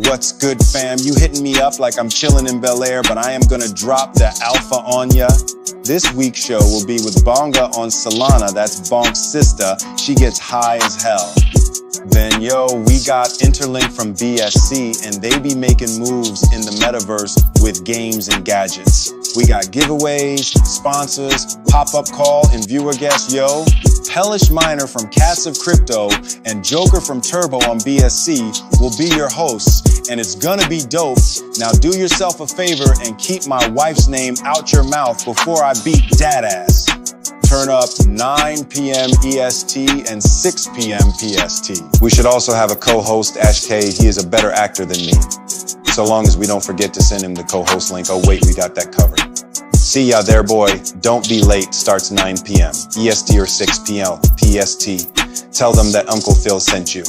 What's good, fam? You hitting me up like I'm chilling in Bel Air, but I am gonna drop the alpha on ya. This week's show will be with Bonga on Solana, that's Bonk's sister. She gets high as hell. Then, we got Interlink from BSC, and they be making moves in the metaverse with games and gadgets. We got giveaways, sponsors, pop-up call, and viewer guests, Hellish Miner from Cats of Crypto and Joker from Turbo on BSC will be your hosts, and it's gonna be dope. Now do yourself a favor and keep my wife's name out your mouth before I beat dat ass. Turn up 9 p.m. EST and 6 p.m. PST. We should also have a co-host, Ash K. He is a better actor than me. So long as we don't forget to send him the co-host link. Oh wait, we got that covered. See ya there, boy. Don't be late. Starts 9 p.m. EST or 6 p.m. PST. Tell them that Uncle Phil sent you.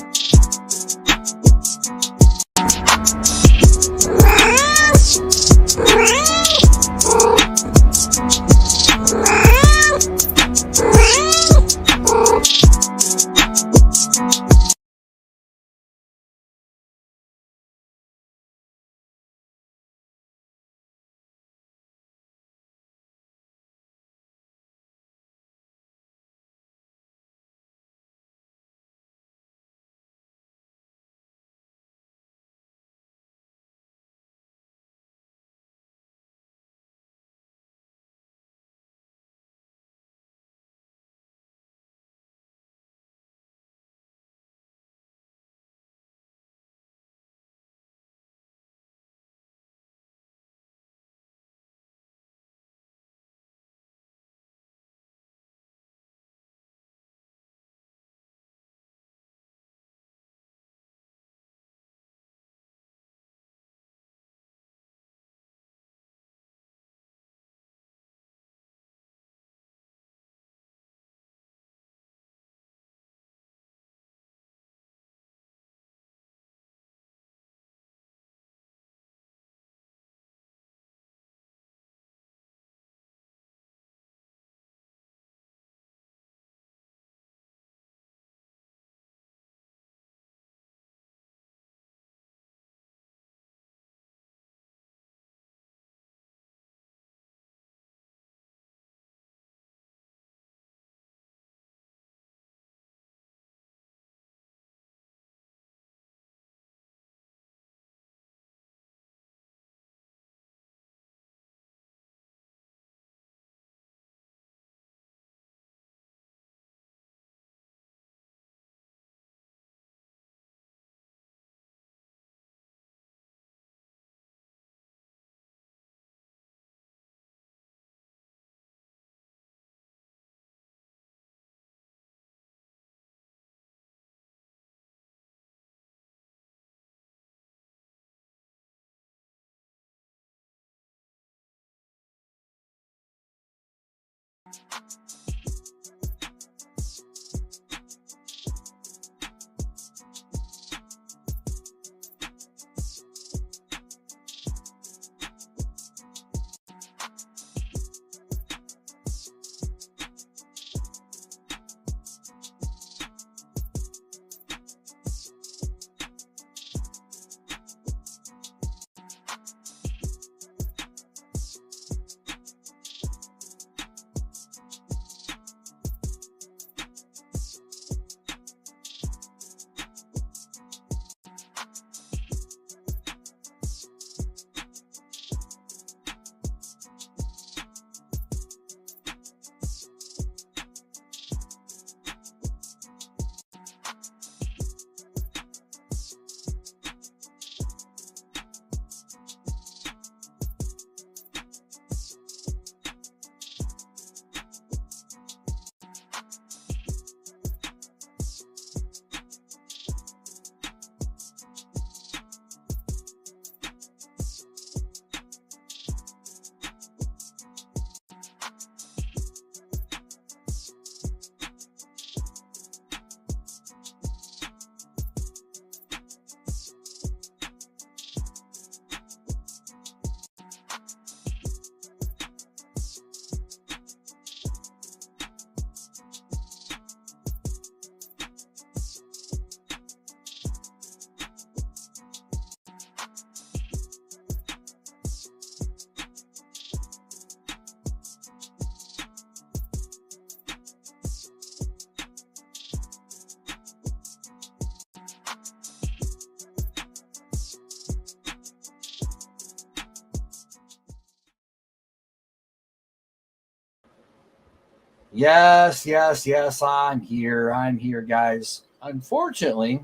Yes, yes, yes. I'm here. I'm here, guys. Unfortunately,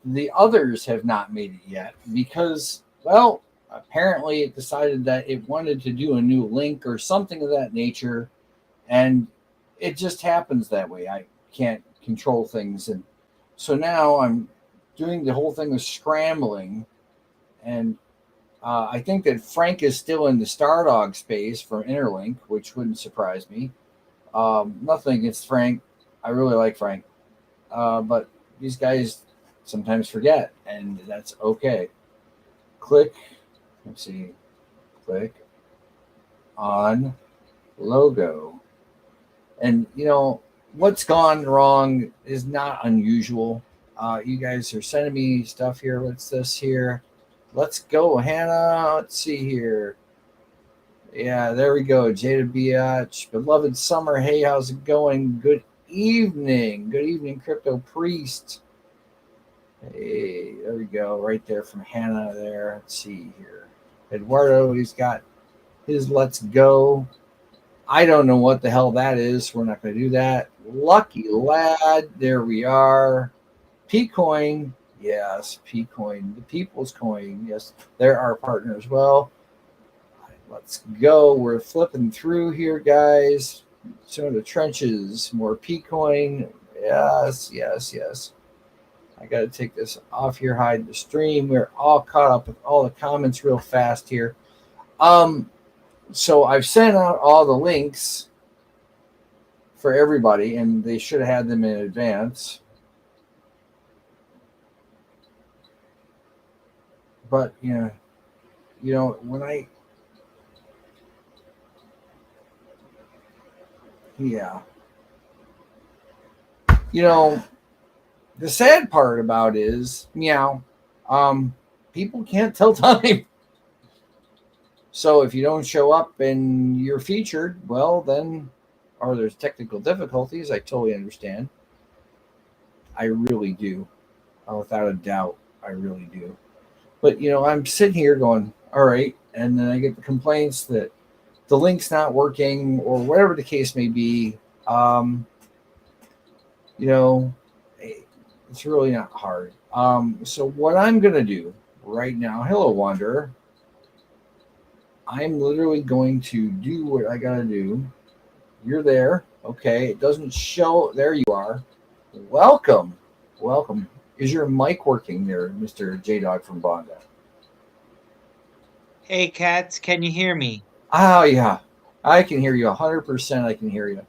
the others have not made it yet because, well, apparently it decided that it wanted to do a new link or something of that nature, and it just happens that way. I can't control things, and so now I'm doing the whole thing of scrambling, and I think that Frank is still in the Stardog space from Interlink, which wouldn't surprise me. Nothing against Frank. I really like Frank. But these guys sometimes forget, and that's okay. Click, let's see, click on logo. And, what's gone wrong is not unusual. You guys are sending me stuff here. What's this here? Let's go, Hannah. Let's see here. Yeah, there we go. Jada Biatch, beloved Summer. Hey, how's it going? Good evening. Good evening, Crypto Priest. Hey, there we go. Right there from Hannah there. Let's see here. Eduardo, he's got his let's go. I don't know what the hell that is. We're not going to do that. Lucky Lad. There we are. P-Coin. Yes, P-Coin. The People's Coin. Yes, they're our partner as well. Let's go. We're flipping through here, guys. Some of the trenches. More P-Coin. Yes, yes, yes. I got to take this off here, hide the stream. We're all caught up with all the comments real fast here. So I've sent out all the links for everybody, and they should have had them in advance. But, when the sad part about it is, people can't tell time. So if you don't show up and you're featured, well, then, or there's technical difficulties, I totally understand. I really do. Without a doubt, I really do. But, I'm sitting here going, all right. And then I get the complaints that the link's not working or whatever the case may be. It's really not hard. So what I'm going to do right now, hello, Wanderer. I'm literally going to do what I got to do. You're there. Okay. It doesn't show. There you are. Welcome. Welcome. Is your mic working there, Mr. J-Dog from Bonga? Hey, Cats, can you hear me? Oh, yeah. I can hear you. 100% I can hear you.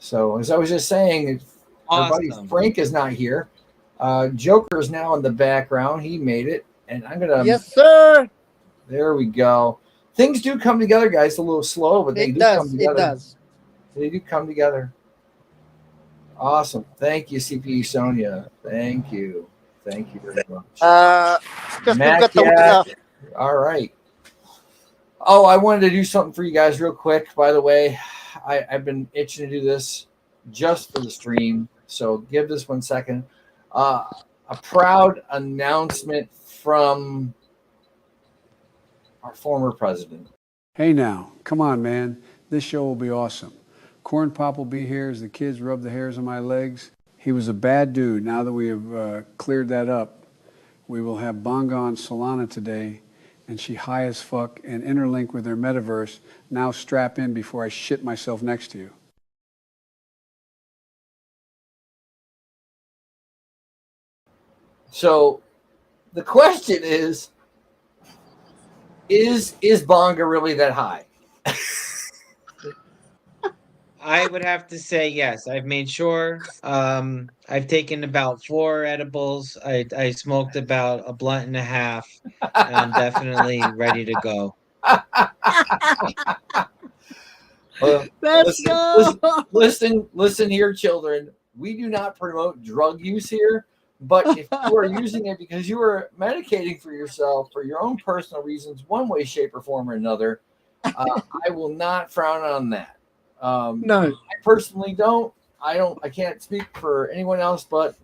So, as I was just saying, our buddy Frank is not here. Joker is now in the background. He made it. And I'm going to... Yes, sir. There we go. Things do come together, guys. A little slow, but they do come together. It does. They do come together. Awesome. Thank you, CPU Sonia. Thank you. Thank you very much. Just Matt, all right. Oh, I wanted to do something for you guys real quick, by the way. I've been itching to do this just for the stream, so give this 1 second. A proud announcement from our former president. Hey now, come on, man. This show will be awesome. Corn Pop will be here as the kids rub the hairs on my legs. He was a bad dude. Now that we have cleared that up, we will have Bonga on Solana today, and she high as fuck and interlink with her metaverse. Now strap in before I shit myself next to you. So the question is Bonga really that high? I would have to say yes. I've made sure. I've taken about 4 edibles. I smoked about a blunt and a half, and I'm definitely ready to go. Listen here, children. We do not promote drug use here, but if you are using it because you are medicating for yourself for your own personal reasons, one way, shape, or form or another, I will not frown on that. No, I personally don't. I can't speak for anyone else but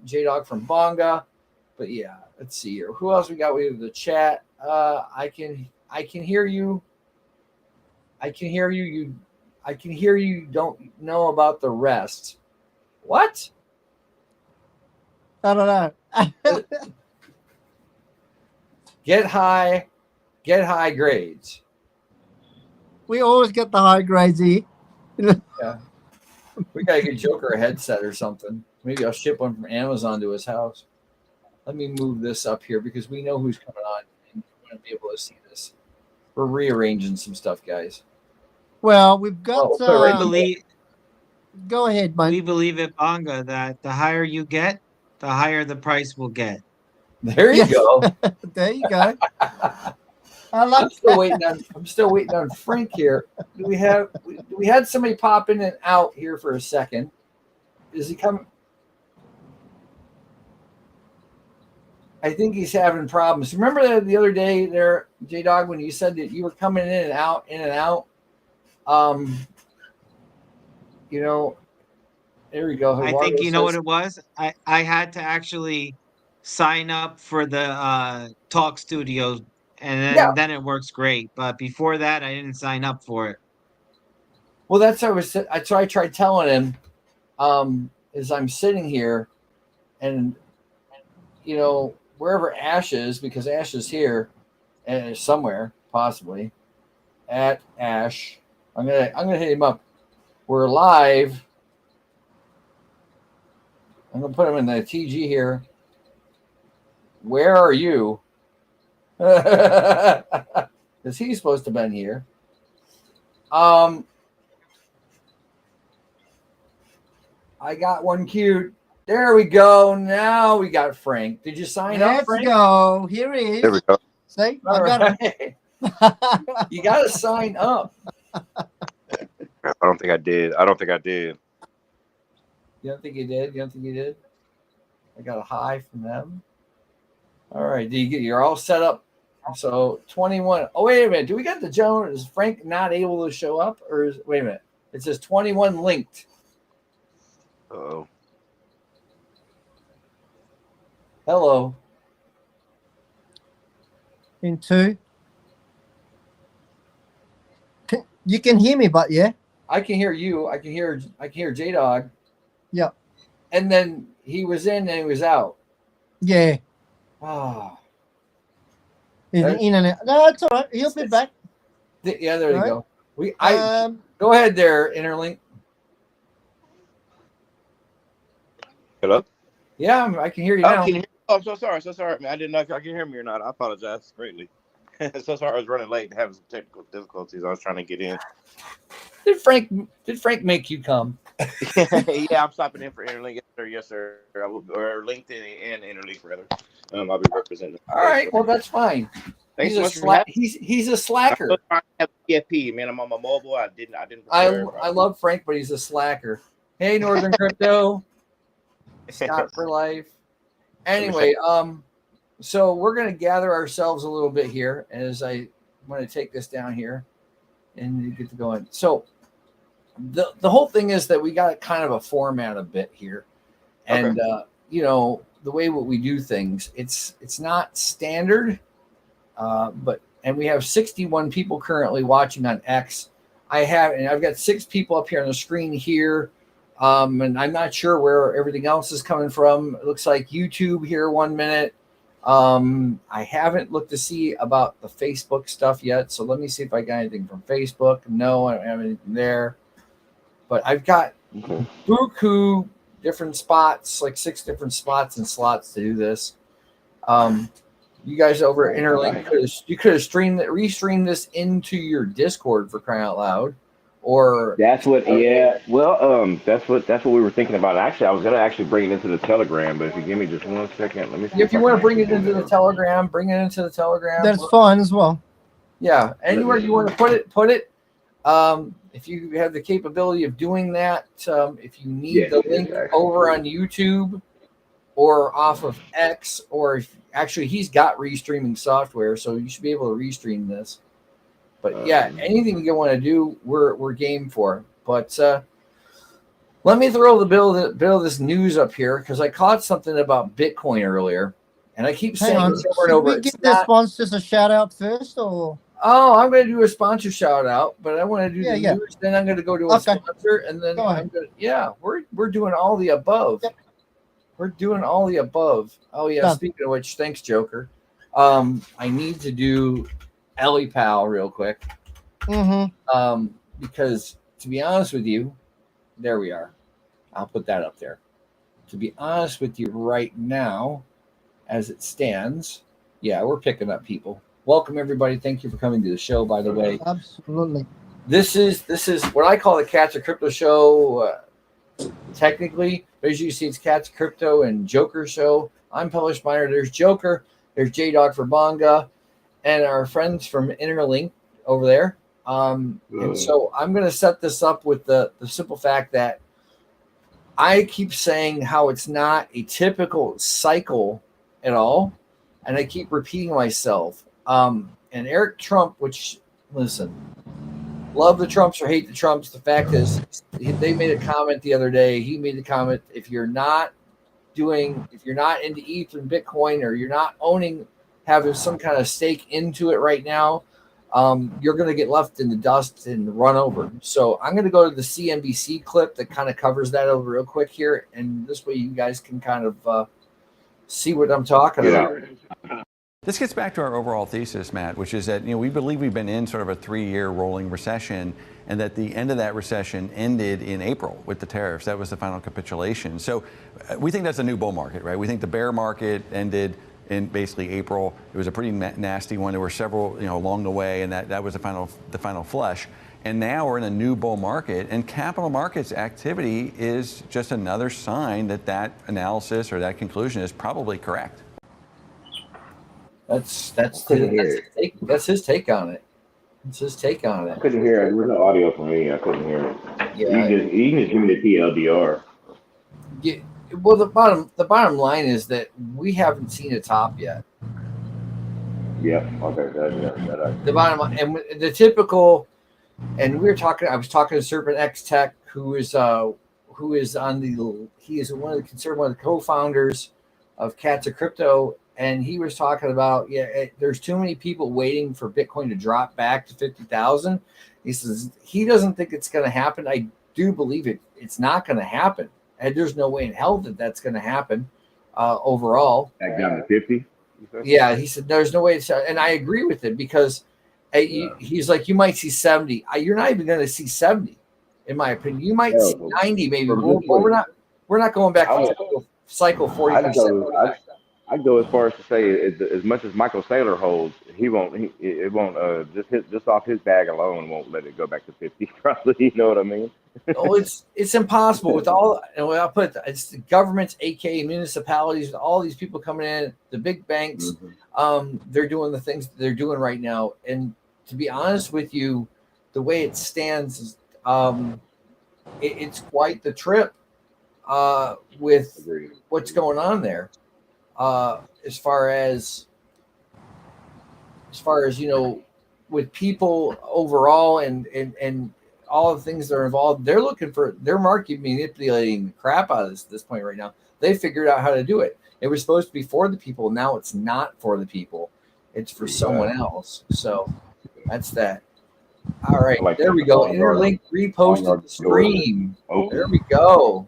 J-Dog from Bonga. But yeah, let's see here. Who else we got? We have the chat. I can hear you. I can hear you. I can hear you don't know about the rest. What? I don't know. Get high grades. We always get the high grades here. Yeah. We gotta get Joker a headset or something. Maybe I'll ship one from Amazon to his house. Let me move this up here because we know who's coming on and we're gonna be able to see this. We're rearranging some stuff, guys. Well, we've got. We believe. Go ahead, mate. We believe at Bonga that the higher you get, the higher the price will get. There you go. There you go. I'm still waiting on Frank here. We had somebody pop in and out here for a second. Is he coming? I think he's having problems. Remember that the other day there, J Dog, when you said that you were coming in and out. You know, there we go. I think you know what it was. I had to actually sign up for the Talk Studio, and then it works great. But before that, I didn't sign up for it. Well, that's what I tried telling him. As I'm sitting here, and you know, wherever Ash is, because Ash is here and somewhere possibly at Ash. I'm gonna hit him up. We're live. I'm gonna put him in the TG here. Where are you? Because he's supposed to have been here. I got one queued. There we go. Now we got Frank. Did you sign up, Frank? Let's go. Here he is. There we go. See? All I got right. You got to sign up. I don't think I did. You don't think you did? You don't think you did? I got a hi from them. All right. You're all set up. So 21. Oh, wait a minute. Do we got the gentleman? Is Frank not able to show up? Wait a minute. It says 21 linked. Uh-oh. Hello. in 2. You can hear me, but yeah. I can hear you. I can hear J Dog. Yeah. And then he was in and he was out. Yeah. Oh. In and out. No, it's all right. He'll be back. Yeah, there you Right. go. Go ahead there, Interlink. Hello? Yeah, I can hear you now. Can you hear me? Oh, I'm so sorry. Man, I didn't know if y'all can hear me or not. I apologize greatly. So sorry, I was running late and having some technical difficulties. I was trying to get in. Did Frank make you come? Yeah, I'm stopping in for Interlink. Yes, sir. Or LinkedIn and Interlink, rather. I'll be representing. All right, well that's fine. Thanks He's so much. he's a slacker. I have PFP, man. I'm on my mobile. I didn't. I love Frank, but he's a slacker. Hey, Northern Crypto, Scott for life. Anyway, so we're gonna gather ourselves a little bit here as I'm gonna take this down here and get to going. So the whole thing is that we got kind of a format a bit here, and you know the way what we do things. It's not standard, but we have 61 people currently watching on X. I've got 6 people up here on the screen here. And I'm not sure where everything else is coming from. It looks like YouTube here 1 minute. I haven't looked to see about the Facebook stuff yet. So let me see if I got anything from Facebook. No, I don't have anything there. But I've got buku different spots, like 6 different spots and slots to do this. You guys over at Interlink, you could have restreamed this into your Discord for crying out loud. Or that's what that's what we were thinking about. Actually, I was gonna bring it into the Telegram, but if you give me just 1 second, let me see if you want to bring it into the Telegram, bring it into the Telegram. That's fine as well. Yeah, anywhere you want to put it. If you have the capability of doing that, if you need the link over on YouTube or off of X, or actually he's got restreaming software, so you should be able to restream this. But yeah, anything you want to do, we're game for. But let me throw the bill of this news up here because I caught something about Bitcoin earlier, and I keep saying this over and over. Should we give the sponsors a shout out first, or Oh, I'm going to do a sponsor shout out, but I want to do the Yeah. news. Then I'm going to go to a Okay. sponsor, and then Go ahead. I'm going to. Yeah, we're doing all the above. Yep. We're doing all the above. Oh yeah. Done. Speaking of which, thanks, Joker. I need to do Ellie Pal real quick. Because to be honest with you, there we are. I'll put that up there. To be honest with you, right now, as it stands, yeah, we're picking up people. Welcome everybody. Thank you for coming to the show. By the way, Absolutely. this is what I call the Cats of Crypto show. Technically, but as you see, it's Cats of Crypto and Joker show. I'm Published Miner. There's Joker. There's J Dog for Bonga, and our friends from Interlink over there. And so I'm going to set this up with the simple fact that I keep saying how it's not a typical cycle at all, and I keep repeating myself. And Eric Trump, which, listen, love the Trumps or hate the Trumps. The fact is, they made a comment the other day. He made the comment: if you're not into ETH and Bitcoin, or you're not having some kind of stake into it right now, you're going to get left in the dust and run over. So I'm going to go to the CNBC clip that kind of covers that over real quick here, and this way you guys can kind of see what I'm talking about. This gets back to our overall thesis, Matt, which is that we believe we've been in sort of a 3-year rolling recession, and that the end of that recession ended in April with the tariffs. That was the final capitulation. So we think that's a new bull market, right? We think the bear market ended in basically April. It was a pretty nasty one. There were several along the way, and that was the final flush. And now we're in a new bull market, and capital markets activity is just another sign that analysis or that conclusion is probably correct. That's his take on it. It's his take on it. I couldn't hear it. There was no audio for me. I couldn't hear it. Yeah. You can just give me the TLDR. Yeah. Well, the bottom line is that we haven't seen a top yet. Yeah. Okay. The bottom line, and the typical, and I was talking to Serpent X Tech, he is one of the co-founders of Cats of Crypto. And he was talking about, there's too many people waiting for Bitcoin to drop back to 50,000. He says he doesn't think it's going to happen. I do believe it's not going to happen. And there's no way in hell that's going to happen overall. Back down to 50? Yeah, he said there's no way. And I agree with it because he's like, you might see 70. You're not even going to see 70, in my opinion. You might see 90 maybe. But we're not going back to cycle 40%. I'd go as far as to say, as much as Michael Saylor holds, it won't just off his bag alone won't let it go back to 50. Probably, you know what I mean? Oh, it's impossible with all. And I'll put it's the governments, aka municipalities, all these people coming in, the big banks. They're doing the things they're doing right now. And to be honest with you, the way it stands is, it's quite the trip with what's going on there. As far as with people overall and all the things that are involved, they're looking for their market manipulating the crap out of this point right now. They figured out how to do it. It was supposed to be for the people. Now it's not for the people. It's for someone else. So that's that. All right, there we go. Interlink reposted the stream. There we go.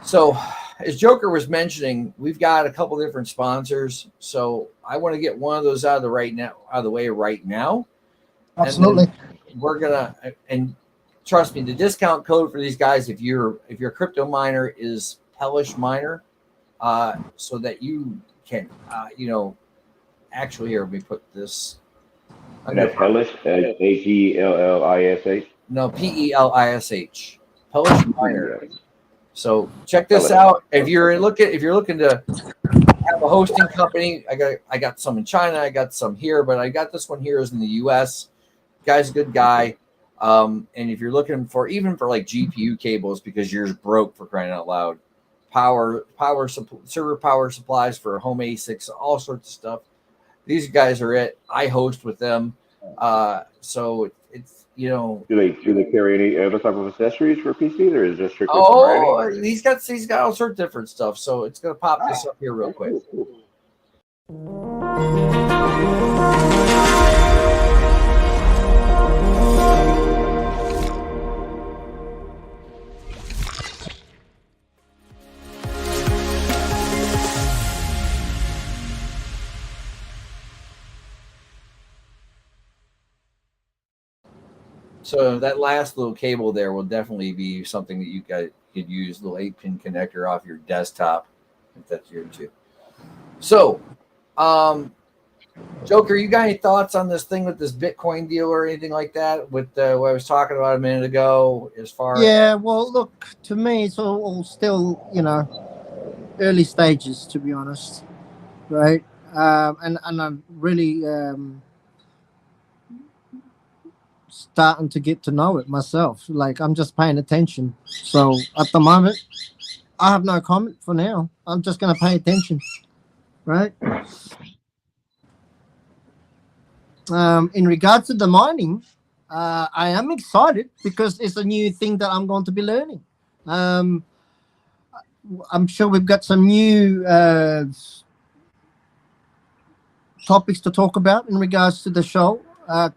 So, as Joker was mentioning, we've got a couple different sponsors. So I want to get one of those out of the way right now. Absolutely. We're gonna, and trust me, the discount code for these guys, if you're a crypto miner, is Hellish Miner, so that you can, actually here. Let me put this. That's Hellish, HELLISH. No, PELISH. Hellish Miner. So check this out. If you're looking to have a hosting company, I got some in China, I got some here, but I got this one here is in the US. Guy's a good guy. And if you're looking for like GPU cables because yours broke, for crying out loud, server power supplies for home ASICs, all sorts of stuff. These guys are it. I host with them. So it's Do they carry any other type of accessories for PCs, or is it just strictly? He's got all sorts of different stuff. So it's gonna pop this up here real quick. Cool. So that last little cable there will definitely be something that you guys could use, little 8-pin connector off your desktop, if that's your too. So, Joker, you got any thoughts on this thing with this Bitcoin deal or anything like that? With what I was talking about a minute ago, as far Yeah, well, look, to me, it's all still, early stages, to be honest, right? And I'm really starting to get to know it myself. Like, I'm just paying attention. So at the moment, I have no comment for now. I'm just going to pay attention, right? In regards to the mining, I am excited because it's a new thing that I'm going to be learning. I'm sure we've got some new topics to talk about in regards to the show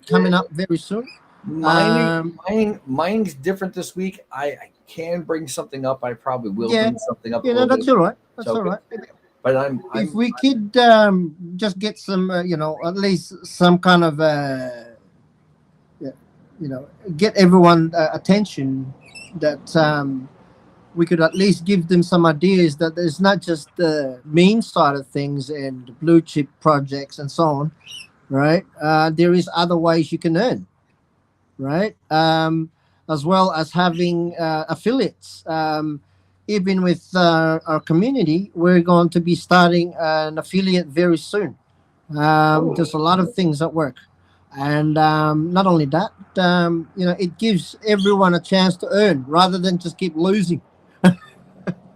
coming up very soon. mining's different this week. I can bring something up. I probably will bring something up. That's all right. That's all right. But if we could just get some, at least some kind of, get everyone attention that we could at least give them some ideas that there's not just the mean side of things and blue chip projects and so on, right? There is other ways you can earn, right? As well as having affiliates. Even with our community, we're going to be starting an affiliate very soon. There's a lot of things that work. And not only that, it gives everyone a chance to earn rather than just keep losing.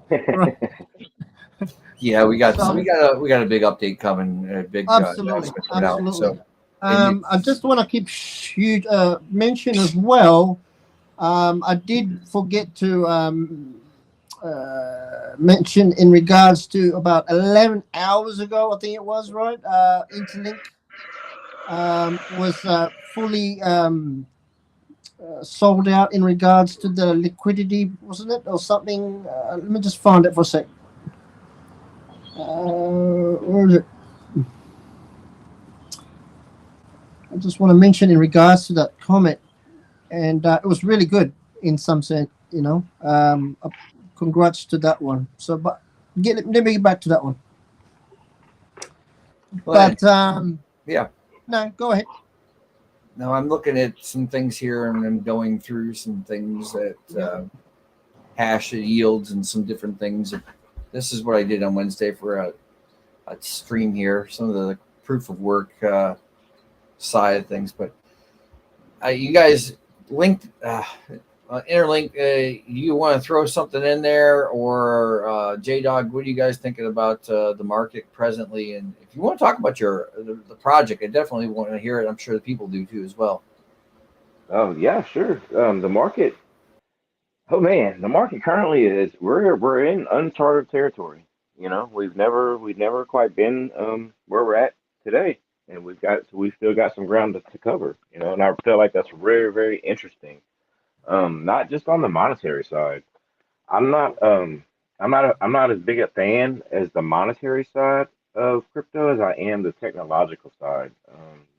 Right. Yeah, we got a big update coming. A big absolutely. Out, so. I just want to keep mention as well. I did forget to mention in regards to about 11 hours ago, I think it was, right? Interlink was fully sold out in regards to the liquidity, wasn't it, or something? Let me just find it for a sec. Where is it? I just want to mention in regards to that comment, and it was really good in some sense, congrats to that one. So, but let me get back to that one. But yeah, no, go ahead. Now I'm looking at some things here, and I'm going through some things that hash yields and some different things. This is what I did on Wednesday for a stream here. Some of the proof of work side of things, but you guys linked Interlink. You want to throw something in there, or J-Dog? What are you guys thinking about the market presently? And if you want to talk about the project, I definitely want to hear it. I'm sure the people do too as well. Oh yeah, sure. The market. Oh man, the market currently is we're in uncharted territory. We've never quite been where we're at today, and we still got some ground to cover. And I feel like that's very very interesting. Not just on the monetary side. I'm not as big a fan as the monetary side of crypto as I am the technological side.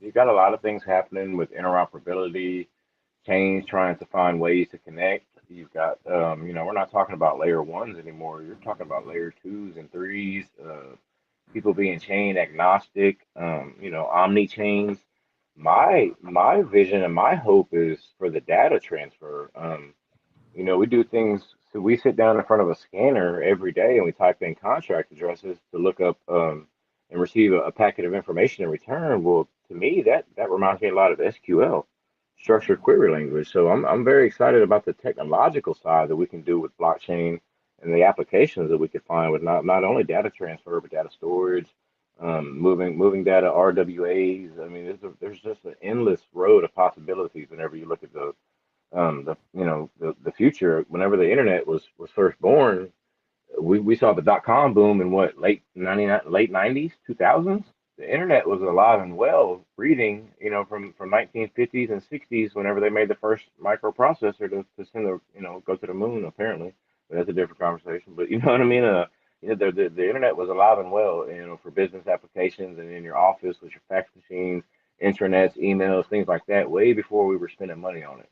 You got a lot of things happening with interoperability, chains trying to find ways to connect. You've got we're not talking about layer ones anymore. You're talking about layer twos and threes. People being chain agnostic. Omni chains. My vision and my hope is for the data transfer. We do things. So we sit down in front of a scanner every day and we type in contract addresses to look up and receive a packet of information in return. Well, to me, that reminds me a lot of SQL, structured query language. So I'm very excited about the technological side that we can do with blockchain and the applications that we could find with not only data transfer but data storage, moving data RWAs. I mean, there's just an endless road of possibilities whenever you look at the future. Whenever the internet was first born, we saw the .com boom in what, late 90s, 2000s. the internet was alive and well, breathing, from 1950s and 60s, whenever they made the first microprocessor to send the, go to the moon, apparently. But that's a different conversation. But you know what I mean? The internet was alive and well, for business applications and in your office with your fax machines, intranets, emails, things like that, way before we were spending money on it.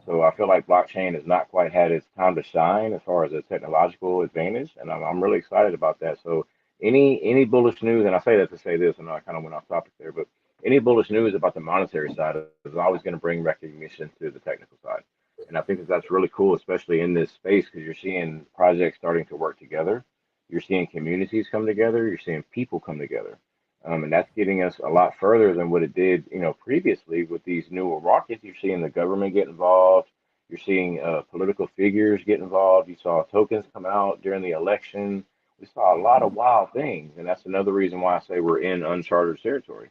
So I feel like blockchain has not quite had its time to shine as far as a technological advantage, and I'm really excited about that. So any bullish news, and I say that to say this, and I kind of went off topic there, but any bullish news about the monetary side is always going to bring recognition to the technical side, and I think that that's really cool, especially in this space, because you're seeing projects starting to work together, you're seeing communities come together, you're seeing people come together. And that's getting us a lot further than what it did, previously with these newer rockets. You're seeing the government get involved. You're seeing political figures get involved. You saw tokens come out during the election. We saw a lot of wild things, and that's another reason why I say we're in uncharted territory.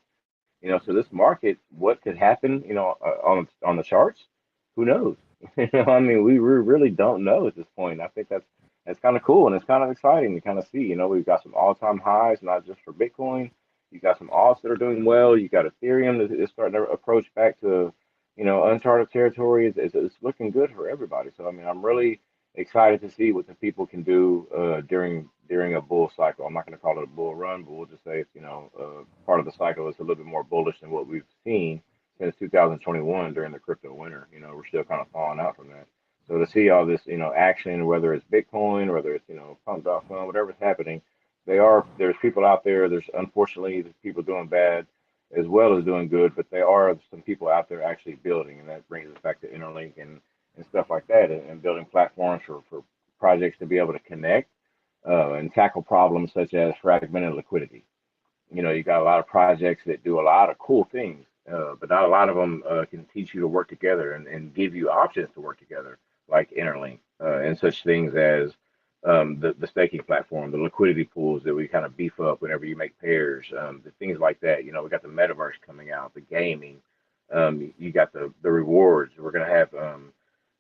So this market, what could happen, on the charts? Who knows? I mean, we really don't know at this point. I think that's kind of cool and it's kind of exciting to kind of see. We've got some all-time highs, not just for Bitcoin. You got some alts that are doing well. You got Ethereum that is starting to approach back to, uncharted territory. It's looking good for everybody. So I mean, I'm really excited to see what the people can do during a bull cycle. I'm not going to call it a bull run, but we'll just say it's part of the cycle is a little bit more bullish than what we've seen since 2021 during the crypto winter. We're still kind of falling out from that. So to see all this, action, whether it's Bitcoin, whether it's pump.fun, whatever's happening, there's people out there. There's unfortunately there's people doing bad as well as doing good, but there are some people out there actually building, and that brings us back to Interlink and stuff like that, and building platforms for projects to be able to connect and tackle problems such as fragmented liquidity. You got a lot of projects that do a lot of cool things, but not a lot of them can teach you to work together and give you options to work together, like Interlink and such things as the staking platform, the liquidity pools that we kind of beef up whenever you make pairs, the things like that. We got the metaverse coming out, the gaming, you got the rewards. We're gonna have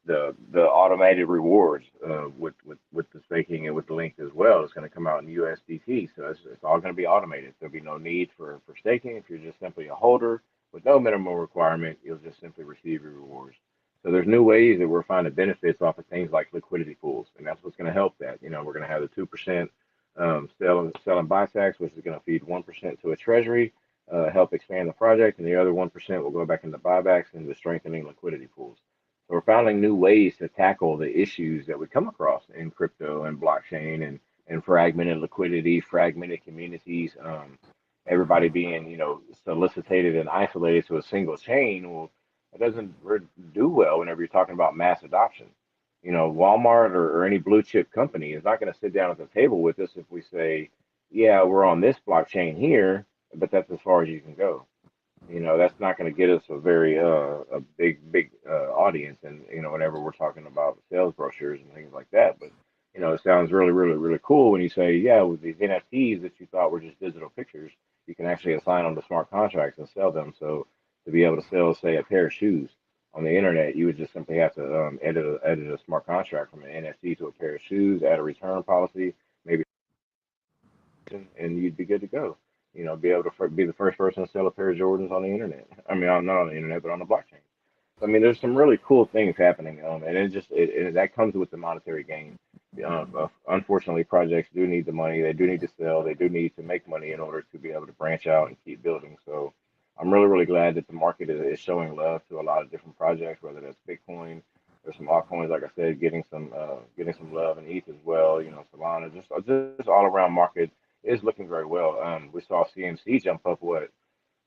the automated rewards with the staking and with the link as well. It's going to come out in USDT, so it's all going to be automated. There'll be no need for staking. If you're just simply a holder with no minimum requirement, you'll just simply receive your rewards. So there's new ways that we're finding benefits off of things like liquidity pools, and that's what's going to help that. We're going to have the 2% sell and buy tax, which is going to feed 1% to a treasury, help expand the project, and the other 1% will go back into buybacks and the strengthening liquidity pools. So we're finding new ways to tackle the issues that we come across in crypto and blockchain and fragmented liquidity, fragmented communities, everybody being, solicited and isolated to a single chain. Well, it doesn't do well whenever you're talking about mass adoption. Walmart or any blue chip company is not going to sit down at the table with us if we say, yeah, we're on this blockchain here, but that's as far as you can go. That's not going to get us a big audience, and whenever we're talking about sales brochures and things like that. But it sounds really, really, really cool when you say, yeah, with these NFTs that you thought were just digital pictures, you can actually assign them to smart contracts and sell them. So to be able to sell, say, a pair of shoes on the internet, you would just simply have to edit a smart contract from an NFT to a pair of shoes, add a return policy, maybe, and you'd be good to go. Be able to be the first person to sell a pair of Jordans on the internet. I mean, not on the internet, but on the blockchain. So, I mean, there's some really cool things happening, and that comes with the monetary gain. Unfortunately, projects do need the money. They do need to sell. They do need to make money in order to be able to branch out and keep building. So, I'm really, really glad that the market is showing love to a lot of different projects, whether that's Bitcoin. There's some altcoins, like I said, getting some love and ETH as well. Solana, just all around market is looking very well. We saw CMC jump up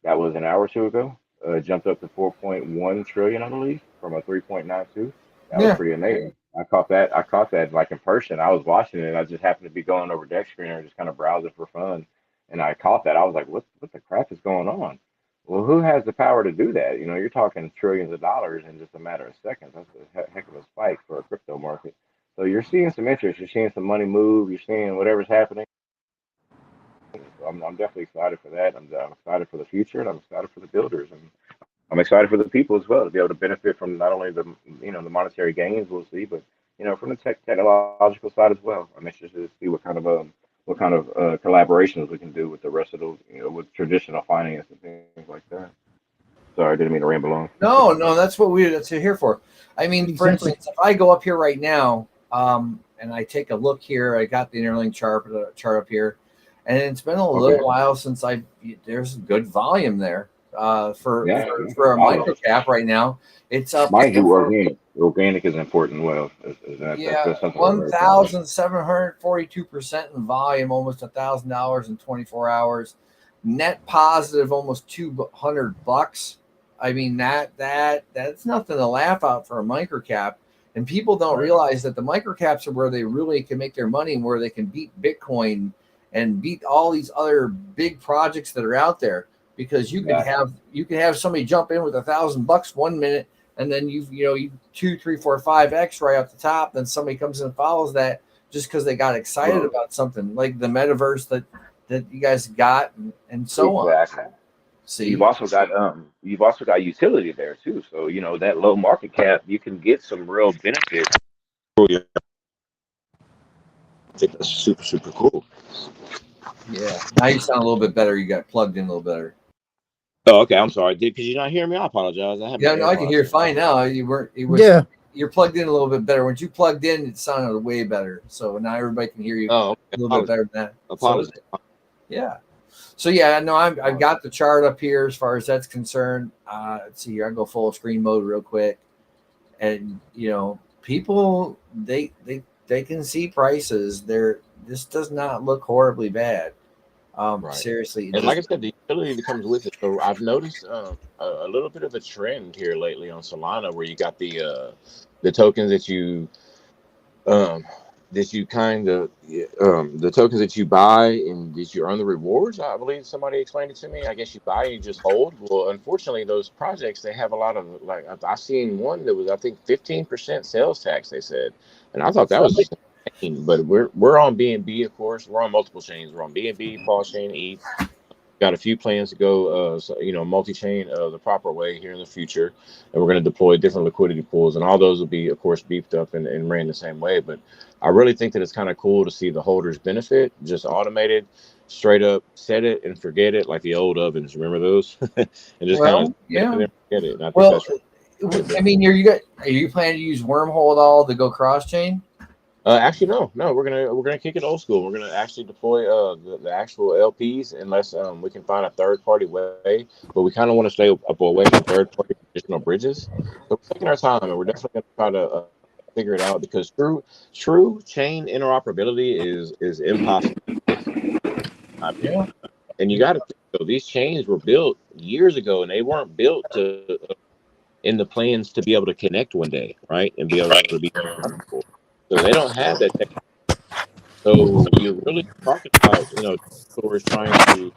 that was an hour or two ago. Jumped up to 4.1 trillion, I believe, from a 3.92. That was pretty amazing. I caught that like in person. I was watching it. I just happened to be going over deck screener and just kind of browsing for fun, and I caught that. I was like, what the crap is going on? Well, who has the power to do that? You're talking trillions of dollars in just a matter of seconds. That's a heck of a spike for a crypto market. So you're seeing some interest. You're seeing some money move. You're seeing whatever's happening. So I'm definitely excited for that. I'm excited for the future, and I'm excited for the builders, and I'm excited for the people as well to be able to benefit from not only the monetary gains we'll see, but from the technological side as well. I'm interested to see what kind of what kind of collaborations we can do with the rest of those, with traditional finance and things like that. Sorry, I didn't mean to ramble on. No, that's what that's here for. I mean, for Exactly. instance, if I go up here right now, and I take a look here, I got the Interlink chart up here, and it's been a little while since there's good volume there. For a micro cap right now, it's up. Mind you, organic. Organic is important. Well, that's something. 1,742% in volume, almost $1,000 in 24 hours. Net positive, almost $200. I mean that's nothing to laugh out for a micro cap. And people don't realize that the micro caps are where they really can make their money and where they can beat Bitcoin and beat all these other big projects that are out there. Because you can have somebody jump in with $1,000 1 minute, and then you 2, 3, 4, 5x right off the top. Then somebody comes and follows that just because they got excited about something like the metaverse that you guys got and so on. See, you've also got utility there too. So that low market cap, you can get some real benefit. I think that's super cool. Yeah, now you sound a little bit better. You got plugged in a little better. Oh, okay. I'm sorry. Could you not hear me? I apologize. I can hear you fine now. You're plugged in a little bit better. When you plugged in, it sounded way better. So now everybody can hear you a little bit better than that. Apologize. Yeah. So yeah, no, I've got the chart up here as far as that's concerned. Let's see here. I go full screen mode real quick, and people they can see prices. This does not look horribly bad. Seriously, and like I said, the utility that comes with it. So I've noticed a little bit of a trend here lately on Solana, where you got the tokens that you the tokens that you buy and that you earn the rewards. I believe somebody explained it to me. I guess you buy and you just hold. Well, unfortunately, those projects, they have a lot of, like, I seen one that was, I think, 15% sales tax, they said, and I thought that was just insane. But we're on BNB, of course. We're on multiple chains. We're on BNB, Pulse Chain, ETH. Got a few plans to go, multi-chain the proper way here in the future, and we're going to deploy different liquidity pools, and all those will be, of course, beefed up and ran the same way. But I really think that it's kind of cool to see the holders benefit, just automated, straight up, set it and forget it, like the old ovens. Remember those? And just kind of forget it. And I think that's I mean, are you planning to use Wormhole at all to go cross chain? Actually, no. We're gonna kick it old school. We're gonna actually deploy the actual LPs unless we can find a third party way. But we kind of want to stay up away from third party traditional bridges. So we're taking our time, and we're definitely gonna try to figure it out, because true chain interoperability is impossible. Yeah. And you got to think, so these chains were built years ago, and they weren't built in the plans to be able to connect one day, right, and be able to be. So they don't have that technology. So you're really talking about, stores trying to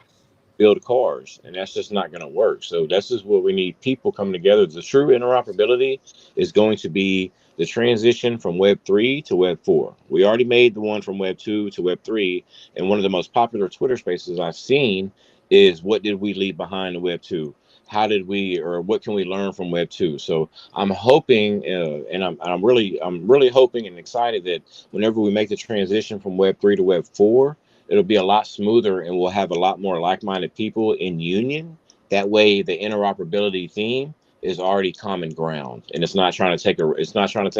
build cars, and that's just not going to work. So this is what we need: people coming together. The true interoperability is going to be the transition from Web 3 to Web 4. We already made the one from Web 2 to Web 3, and one of the most popular Twitter spaces I've seen is, what did we leave behind in Web 2? How did we, or what can we learn from Web 2? So I'm hoping, and I'm really hoping and excited that whenever we make the transition from Web 3 to Web 4, it'll be a lot smoother, and we'll have a lot more like-minded people in union. That way, the interoperability theme is already common ground, and it's not trying to take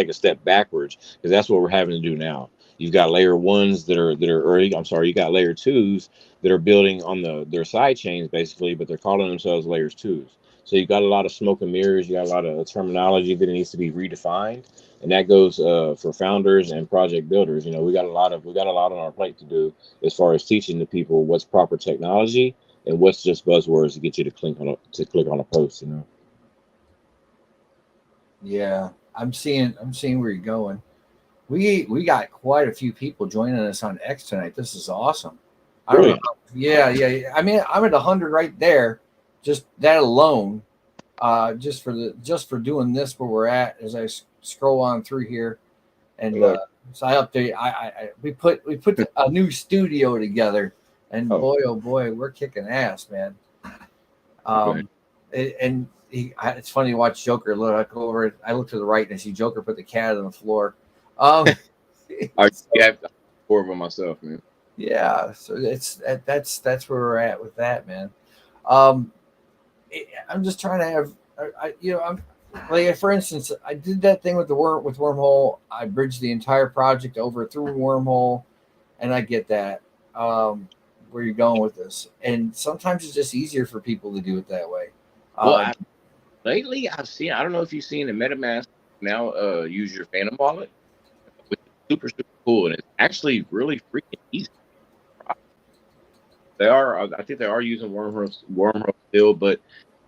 a step backwards, because that's what we're having to do now. You've got layer ones that are early. I'm sorry, you got layer twos that are building on their side chains basically, but they're calling themselves layers twos. So you got a lot of smoke and mirrors. You got a lot of terminology that needs to be redefined, and that goes for founders and project builders. We got a lot on our plate to do as far as teaching the people what's proper technology and what's just buzzwords to get you to click on a post. Yeah, I'm seeing where you're going. We got quite a few people joining us on X tonight. This is awesome. Really? Yeah. I mean, I'm at 100 right there, just that alone. Just for doing this where we're at, as I scroll on through here, and so I update. We put a new studio together, and boy, oh boy, we're kicking ass, man. It's funny to watch Joker. Look, I go over. I look to the right and I see Joker put the cat on the floor. I got 4 of them myself, man. Yeah, so that's where we're at with that, man. Um, I'm just trying to have, I'm like, for instance, I did that thing with with Wormhole. I bridged the entire project over through Wormhole, and I get that. Where you're going with this, and sometimes it's just easier for people to do it that way. Well, Um, lately I've seen. I don't know if you've seen the MetaMask now use your Phantom wallet, which is super super cool, and it's actually really freaking easy. They are. I think they are using wormhole still, but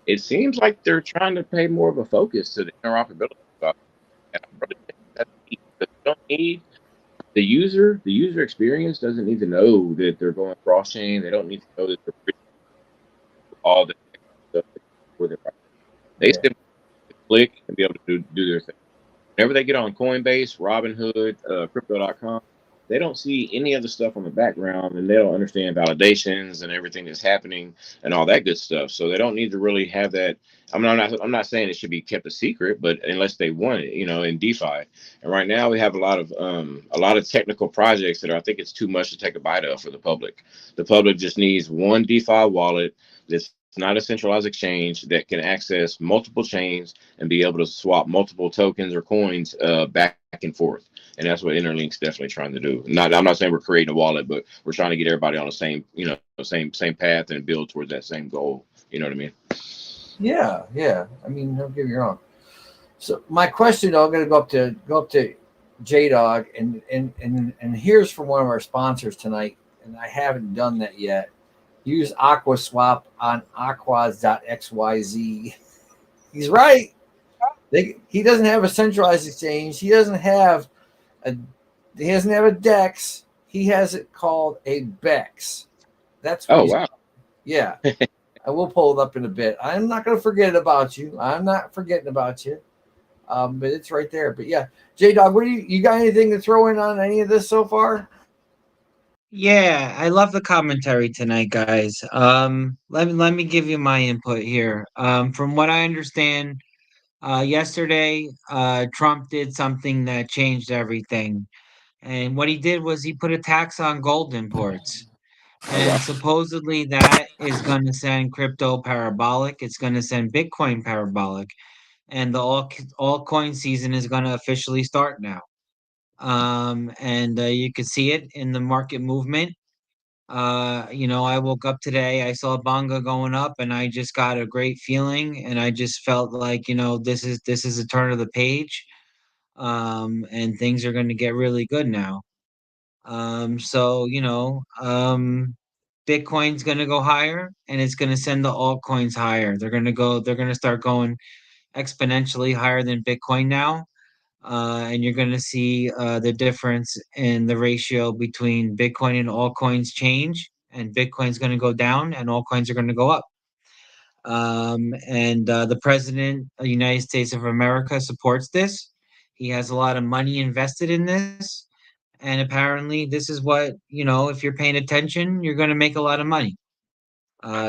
it seems like they're trying to pay more of a focus to the interoperability stuff. And I really think that's neat, because you don't need the user experience doesn't need to know that they're going cross chain. They don't need to know that they're bridging all the stuff for their project. They yeah, simply click and be able to do their thing. Whenever they get on Coinbase, Robinhood, Crypto.com, they don't see any of the stuff on the background, and they don't understand validations and everything that's happening and all that good stuff. So they don't need to really have that. I'm not saying it should be kept a secret, but unless they want it, in DeFi. And right now we have a lot of technical projects that I think it's too much to take a bite of for the public. The public just needs one DeFi wallet that's not a centralized exchange that can access multiple chains and be able to swap multiple tokens or coins back and forth. And that's what Interlink's definitely trying to do. I'm not saying we're creating a wallet, but we're trying to get everybody on the same, same path and build towards that same goal. You know what I mean? yeah, yeah. I mean, don't get me wrong. So my question, though, I'm going to go up to J Dog, and here's from one of our sponsors tonight, and I haven't done that yet. Use AquaSwap on aquas.xyz. He's right. He doesn't have a centralized exchange. A he doesn't have a DEX. He has it called a BEX. That's what Wow. Yeah. I will pull it up in a bit. I'm not going to forget about you. I'm not forgetting about you. But it's right there. But yeah, J Dog, what do you got anything to throw in on any of this so far? Yeah, I love the commentary tonight, guys. Let me give you my input here. From what I understand, yesterday, Trump did something that changed everything. And what he did was he put a tax on gold imports. Oh wow. And supposedly that is going to send crypto parabolic. It's going to send Bitcoin parabolic. And the altcoin season is going to officially start now. And you can see it in the market movement. I woke up today, I saw Bonga going up, and I just got a great feeling, and I just felt like, this is a turn of the page. And things are going to get really good now. So, Bitcoin's going to go higher, and it's going to send the altcoins higher. They're going to start going exponentially higher than Bitcoin now. And you're going to see the difference in the ratio between Bitcoin and altcoins change, and Bitcoin's going to go down, and altcoins are going to go up. And the president of the United States of America supports this. He has a lot of money invested in this, and apparently, this is what if you're paying attention, you're going to make a lot of money.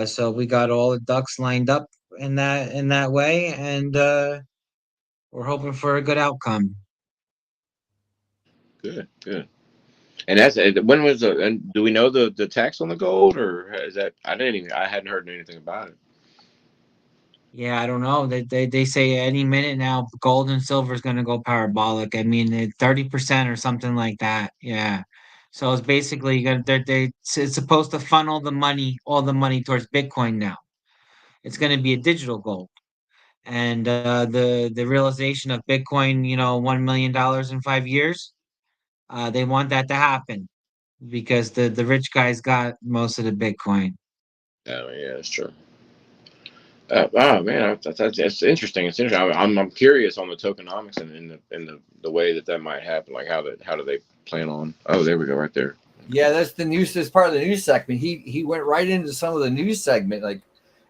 So we got all the ducks lined up in that way, and we're hoping for a good outcome. Good. Good. And when was and do we know the tax on the gold, or is that I hadn't heard anything about it. Yeah, I don't know. They say any minute now, gold and silver is going to go parabolic. I mean, 30% or something like that. Yeah. So it's basically going to it's supposed to funnel all the money towards Bitcoin now. It's going to be a digital gold, and the realization of Bitcoin, $1 million in 5 years, they want that to happen because the rich guys got most of the Bitcoin. Oh yeah, that's true. Oh man, that's interesting. It's interesting. I'm curious on the tokenomics and in the way that might happen. Like how do they plan on? Oh, there we go, right there. Yeah, that's the news. That's part of the news segment. He went right into some of the news segment,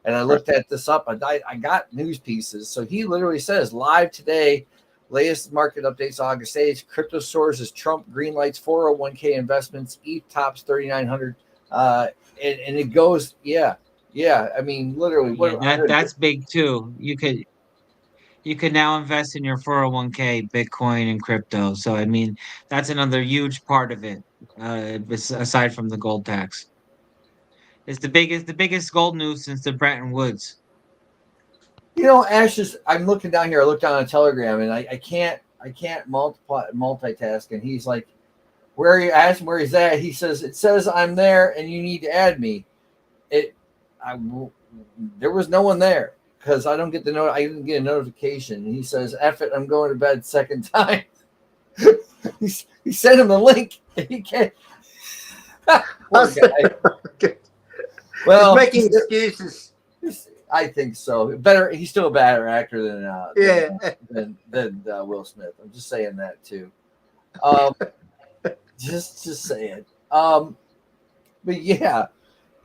and I Right. looked at this up. I got news pieces. So he literally says live today, latest market updates August 8th. Crypto soars as Trump greenlights 401k investments. ETH tops 3,900. And it goes, yeah. I mean, literally, Yeah, that's big too. You could now invest in your 401k, Bitcoin and crypto. So I mean, that's another huge part of it. aside from the gold tax. It's the biggest gold news since the Bretton Woods. Ash is. I'm looking down here. I looked down on Telegram, and I can't multitask. And he's like, "Where are you?" I asked him where he's at. He says, "It says I'm there, and you need to add me." There was no one there because I don't get the note. I didn't get a notification. And he says, "F it, I'm going to bed second time." he sent him the link. And he can't. Poor guy. Well, He's making excuses. I think so. Better. He's still a better actor than Will Smith. I'm just saying that too. Just saying. But yeah,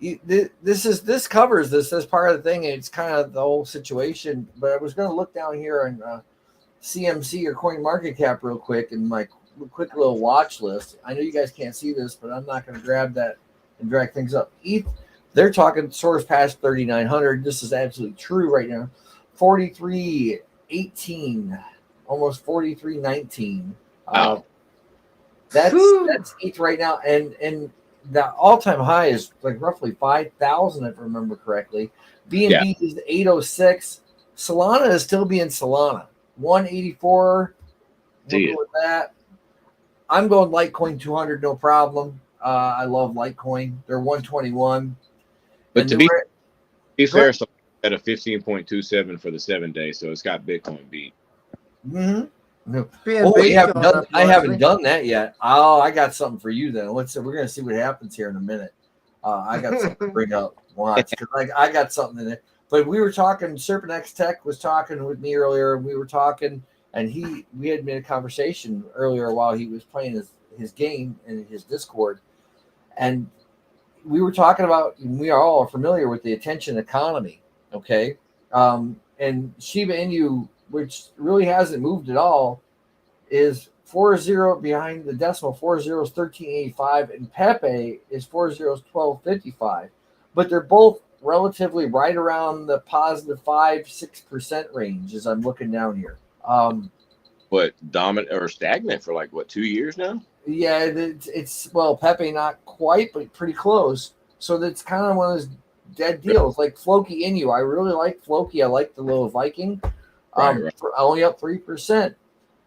this covers this part of the thing. It's kind of the whole situation. But I was going to look down here on CMC or Coin Market Cap real quick and my quick little watch list. I know you guys can't see this, but I'm not going to grab that and drag things up. They're talking soars past 3,900. This is absolutely true right now. 43.18, almost 43.19. That's ETH right now, and the all-time high is like roughly 5,000 if I remember correctly. BNB is 806. Solana is still being Solana. 184. We'll go with that. I'm going Litecoin 200, no problem. I love Litecoin. They're 121. But to be fair, so at a 15.27 for the 7 day, so it's got Bitcoin beat. Mm-hmm. No. I haven't done that yet. Oh, I got something for you then. We're gonna see what happens here in a minute. I got something to bring up. Watch, because I got something in it. But we were talking. Serpent X Tech was talking with me earlier, and we were talking, and we had made a conversation earlier while he was playing his game in his Discord, and we were talking about, we are all familiar with the attention economy, okay? And Shiba Inu, which really hasn't moved at all, is 40 behind the decimal. 40 is 1385, and Pepe is 40 is 1255. But they're both relatively right around the positive 5-6% range as I'm looking down here. But dominant or stagnant for like what, 2 years now? Yeah, it's well, Pepe not quite, but pretty close. So that's kind of one of those dead deals. Like Floki Inu, I really like Floki. I like the little Viking. Right. Only up 3%.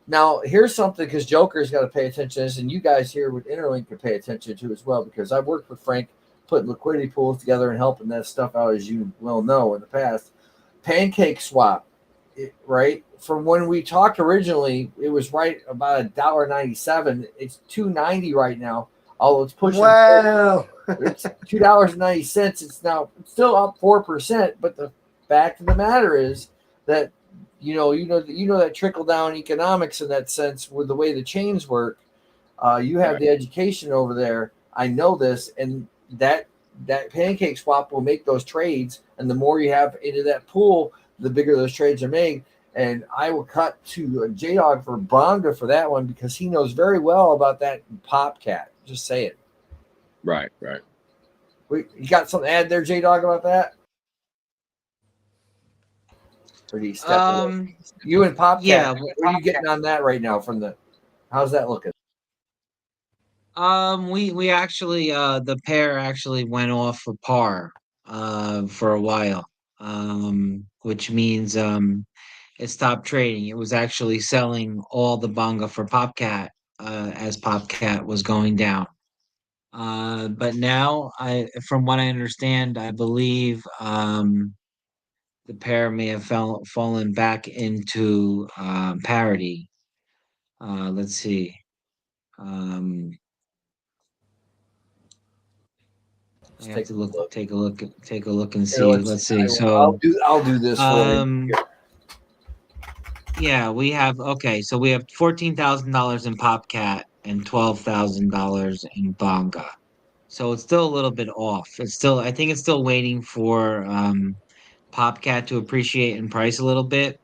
Now here's something, because Joker's got to pay attention to this, and you guys here with Interlink can pay attention to as well, because I've worked with Frank putting liquidity pools together and helping that stuff out, as you well know in the past. Pancake swap, right? From when we talked originally, it was right about $1.97. It's $2.90 right now. Although it's pushing. Wow. It's $2.90. It's now still up 4%. But the fact of the matter is that you know that trickle down economics in that sense with the way the chains work. You have the education over there. I know this, and that pancake swap will make those trades. And the more you have into that pool, the bigger those trades are made. And I will cut to J-Dog for Bonga for that one, because he knows very well about that PopCat. Just say it. Right. You got something to add there, J-Dog, about that? Or do you step away? You and PopCat, Yeah. what are you getting on that right now from how's that looking? We actually the pair actually went off for par for a while. Which means it stopped trading. It was actually selling all the Bonga for PopCat as PopCat was going down. But now, from what I understand, I believe the pair may have fallen back into parity. Let's see. I have to take a look and see. Let's see. So I'll do this for you. Yeah, we have so we have $14,000 in PopCat and $12,000 in Bonga. So it's still a little bit off. I think it's still waiting for PopCat to appreciate in price a little bit.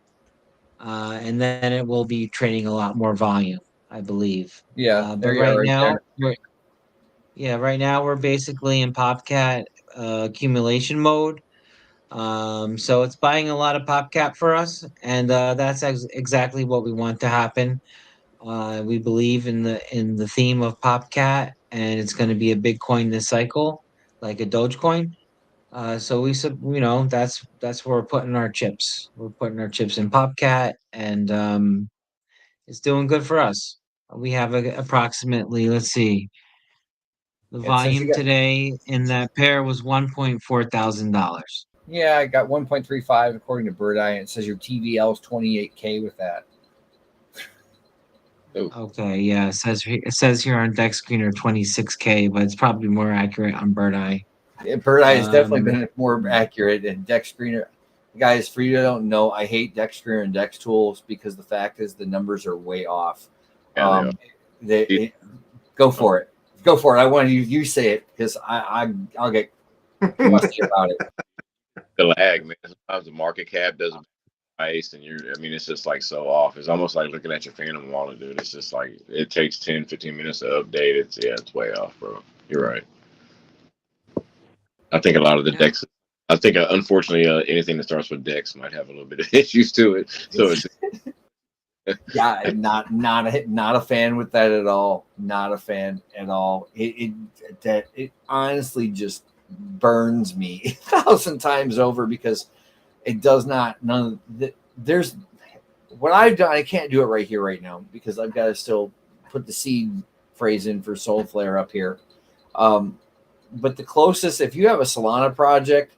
And then it will be trading a lot more volume, I believe. Yeah. But right now we're basically in PopCat accumulation mode. So it's buying a lot of PopCat for us, and that's exactly what we want to happen. We believe in the theme of PopCat, and it's going to be a big coin this cycle, like a Dogecoin. So that's where we're putting our chips. We're putting our chips in PopCat, and it's doing good for us. We have approximately, let's see, the It says you volume got, today in that pair was $1.4 thousand. yeah, I got 1.35 according to Bird Eye. And it says your TVL is 28K with that. Okay, yeah, it says here on Deck Screener 26K, but it's probably more accurate on Bird Eye. Yeah, Bird Eye has definitely Um, been more accurate. And Deck Screener, guys, for you that don't know, I hate Deck Screener and Dex Tools because the fact is the numbers are way off. Yeah, Go for it. Go for it. I want you say it because I'll get musty about it. the lag, man. Sometimes the market cap doesn't price, and it's just like so off. It's almost like looking at your Phantom wallet, dude. It's just like it takes 10, 15 minutes to update. It's way off, bro. You're right. I think a lot of the yeah. decks. I think unfortunately anything that starts with Dex might have a little bit of issues to it. So it's Yeah, not a fan with that at all. Not a fan at all. It honestly just burns me 1,000 times over because it does not. There's what I've done. I can't do it right here, right now, because I've got to still put the seed phrase in for Soul Flare up here. But the closest, if you have a Solana project,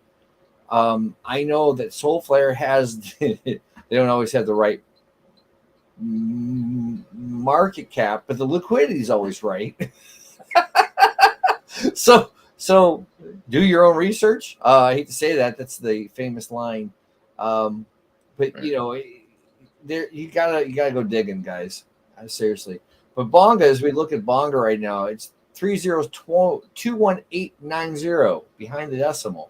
I know that Soul Flare has. They don't always have the right market cap, but the liquidity is always right. so do your own research. I hate to say that. That's the famous line. But there you gotta go digging, guys. Seriously. But Bonga, as we look at Bonga right now, it's 21890 behind the decimal,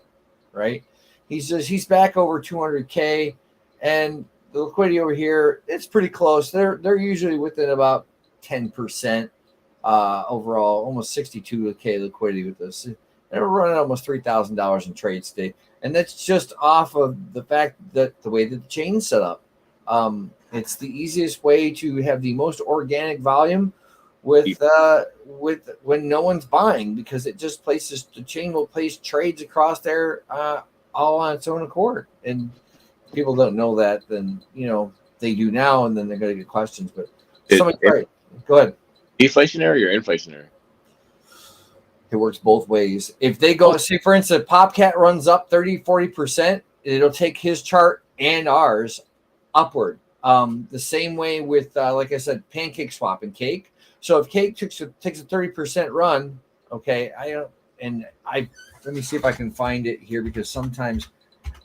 right? He's back over 200K, and the liquidity over here, it's pretty close. They're usually within about 10% overall, almost 62K liquidity with this. And we're running almost $3,000 in trades today, and that's just off of the fact that the way that the chain's set up. It's the easiest way to have the most organic volume with when no one's buying, because it just places the chain will place trades across there all on its own accord. And people don't know that, then they do now, and then they're going to get questions. But go ahead. deflationary or inflationary? It works both ways. If they go, say for instance, PopCat runs up 30-40%, it'll take his chart and ours upward. The same way with, like I said, pancake swap and cake. So if cake takes a 30% run, okay, let me see if I can find it here, because sometimes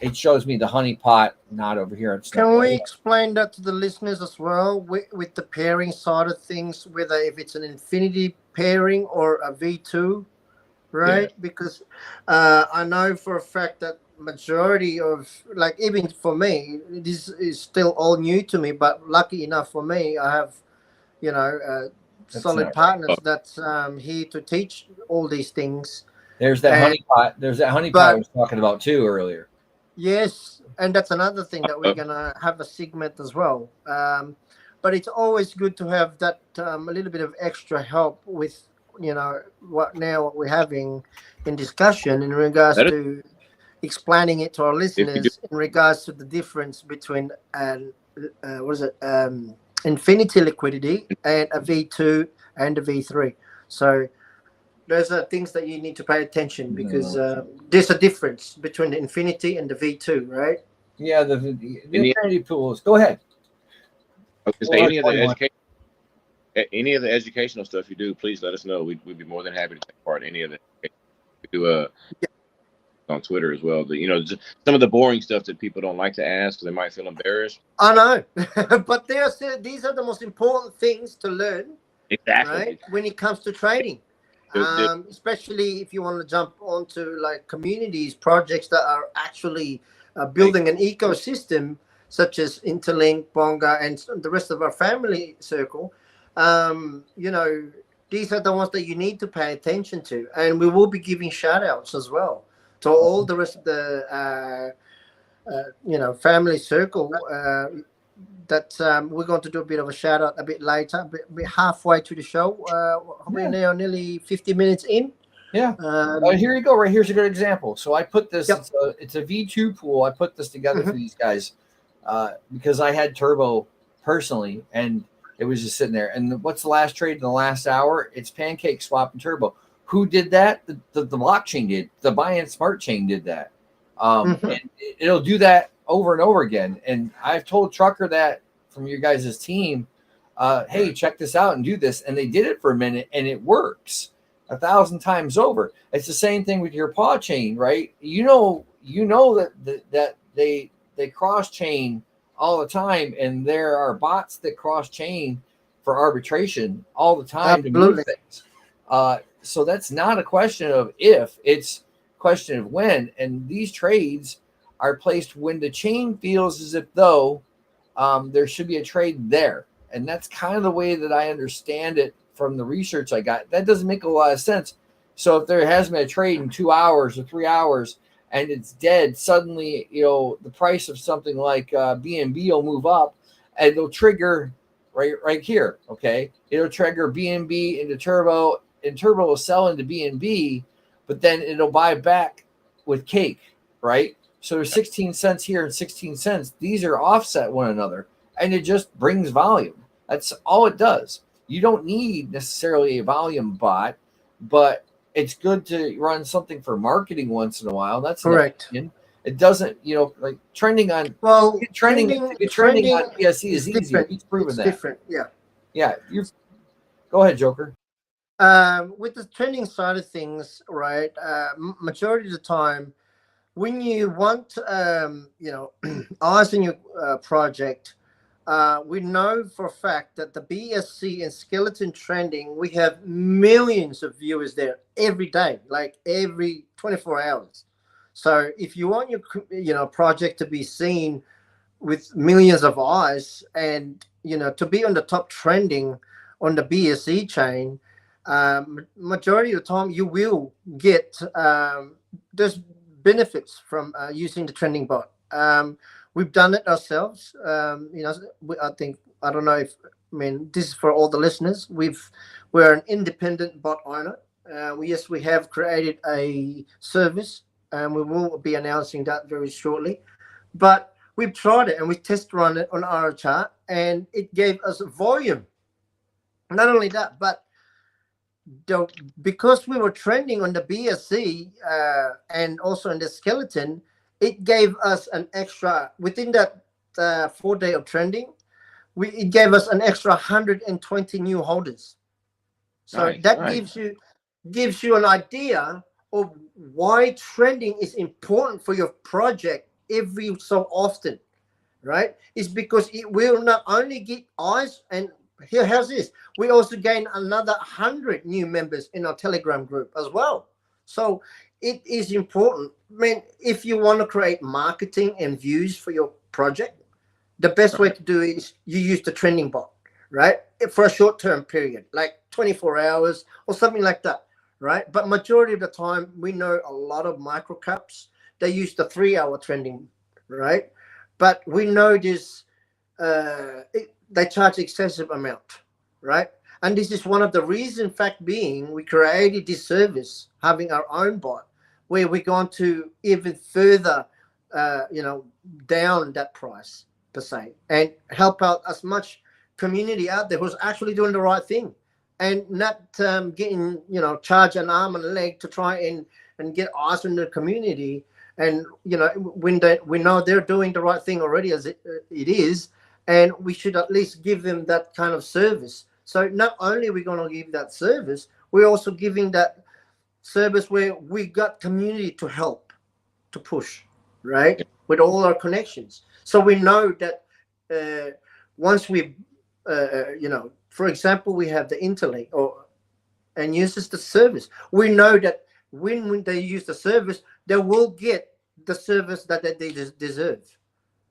it shows me the honey pot, not over here. Can we explain that to the listeners as well with the pairing side of things, whether if it's an infinity pairing or a V2, right? Yeah. Because I know for a fact that majority of, like, even for me, this is still all new to me, but lucky enough for me, I have, solid partners that's here to teach all these things. There's that honey pot. There's that honey pot I was talking about too earlier. Yes, and that's another thing that we're gonna have a segment as well. But it's always good to have that a little bit of extra help with what we're having in discussion in regards to explaining it to our listeners in regards to the difference between infinity liquidity and a V2 and a V3. So those are things that you need to pay attention, because there's a difference between the infinity and the V2, right? Yeah, the infinity pools. Go ahead. Any of the educational stuff you do, please let us know. We'd be more than happy to take part in any of it. We do on Twitter as well. Just some of the boring stuff that people don't like to ask because they might feel embarrassed. I know, but these are the most important things to learn. Exactly. Right? When it comes to trading. Especially if you want to jump onto like communities, projects that are actually building an ecosystem, such as Interlink, Bonga, and the rest of our family circle. These are the ones that you need to pay attention to, and we will be giving shout outs as well to all the rest of the family circle. that we're going to do a bit of a shout out a bit later, a bit halfway to the show. We're now nearly 50 minutes in. Yeah. Here you go. Right here's a good example. So I put this. Yep. It's a V2 pool. I put this together for these guys because I had turbo personally, and it was just sitting there. And what's the last trade in the last hour? It's pancake swap and turbo. Who did that? The blockchain did. The Binance Smart Chain did that. And it'll do that over and over again. And I've told Trucker that from your guys' team, hey, check this out and do this. And they did it for a minute, and it works 1,000 times over. It's the same thing with your paw chain, right? You know that they cross chain all the time, and there are bots that cross chain for arbitration all the time to move things. So that's not a question of if, it's a question of when. And these trades are placed when the chain feels as if though there should be a trade there. And that's kind of the way that I understand it from the research I got. That doesn't make a lot of sense. So if there has been a trade in 2 hours or 3 hours and it's dead, suddenly, the price of something like BNB will move up and it'll trigger right here. Okay. It'll trigger BNB into turbo, and turbo will sell into BNB, but then it'll buy back with cake. Right. So there's 16 cents here and 16 cents. These are offset one another, and it just brings volume. That's all it does. You don't need necessarily a volume bot, but it's good to run something for marketing once in a while. That's correct. It doesn't, like trending on trending on BSC is easy. He's proven that. Different, yeah. Yeah, go ahead, Joker. With the trending side of things, right? Majority of the time, when you want, eyes in your project. We know for a fact that the BSC and skeleton trending, we have millions of viewers there every day, like every 24 hours. So if you want your project to be seen with millions of eyes and, to be on the top trending on the BSC chain, majority of the time you will get, there's benefits from using the trending bot. We've done it ourselves. I don't know if, this is for all the listeners. We're an independent bot owner. We have created a service, and we will be announcing that very shortly. But we've tried it and we test run it on our chart, and it gave us volume. Not only that, but because we were trending on the BSC and also in the skeleton, it gave us an extra, within that 4 day of trending, it gave us an extra 120 new holders. So gives you an idea of why trending is important for your project every so often, right? It's because it will not only get eyes, and how's this? We also gain another 100 new members in our Telegram group as well. So it is important. If you want to create marketing and views for your project, the best way to do it is you use the trending bot, right? For a short-term period, like 24 hours or something like that, right? But majority of the time, we know a lot of micro caps, they use the 3-hour trending, right? But we know this, they charge excessive amount, right? And this is one of the reasons, fact being, we created this service, having our own bot, where we're going to even further, down that price per se, and help out as much community out there who's actually doing the right thing, and not getting, charge an arm and a leg to try and get eyes in the community. And when we know they're doing the right thing already as it is, and we should at least give them that kind of service. So not only are we going to give that service, we're also giving that service where we got community to help, to push, right? With all our connections. So we know that once we, for example, we have the Interlink and uses the service. We know that when they use the service, they will get the service that they deserve,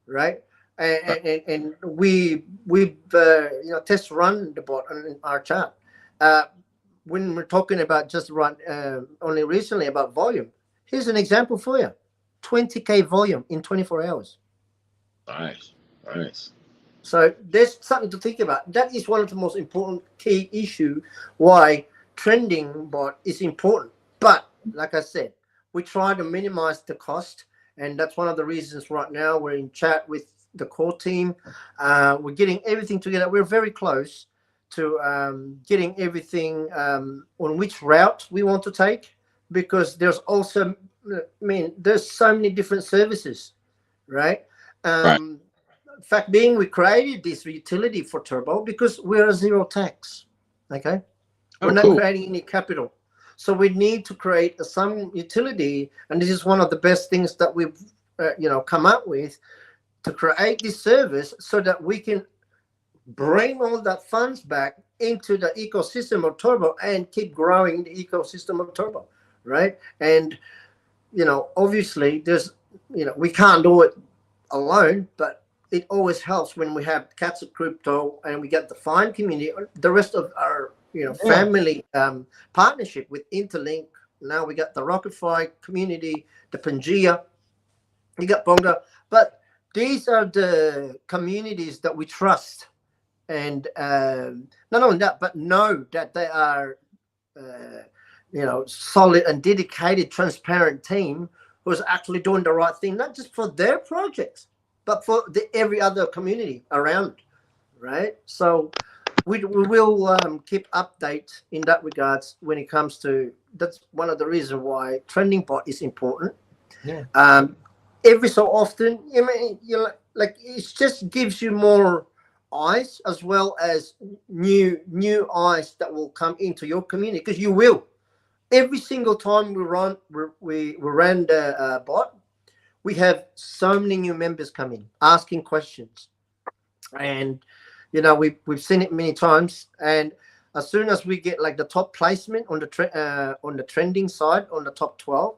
right? And we've test run the bot on our chart. When we're talking about just run only recently about volume, here's an example for you: 20K volume in 24 hours. Nice. So there's something to think about. That is one of the most important key issue why trending bot is important. But like I said, we try to minimize the cost, and that's one of the reasons right now we're in chat with the core team. We're getting everything together. We're very close to getting everything on which route we want to take, because there's also, I mean, there's so many different services, right? Right. Fact being, we created this utility for Turbo because we're a zero tax. Okay, we're Oh, not cool. creating any capital, so we need to create some utility, and this is one of the best things that we've come up with, to create this service so that we can bring all that funds back into the ecosystem of Turbo and keep growing the ecosystem of Turbo, right? And obviously, there's we can't do it alone, but it always helps when we have Cats of Crypto and we get the Fine community, the rest of our family partnership with Interlink. Now we got the Rockify community, the Pangea, you got Bonga, but these are the communities that we trust, and not only that, but know that they are solid and dedicated, transparent team who's actually doing the right thing, not just for their projects, but for every other community around, right? So we will keep update in that regards when it comes to. That's one of the reasons why trending bot is important. Yeah. Every so often, like it just gives you more eyes, as well as new eyes that will come into your community, because you will. Every single time we ran the bot, we have so many new members come in asking questions, and we've seen it many times. And as soon as we get like the top placement on the trending side, on the top 12,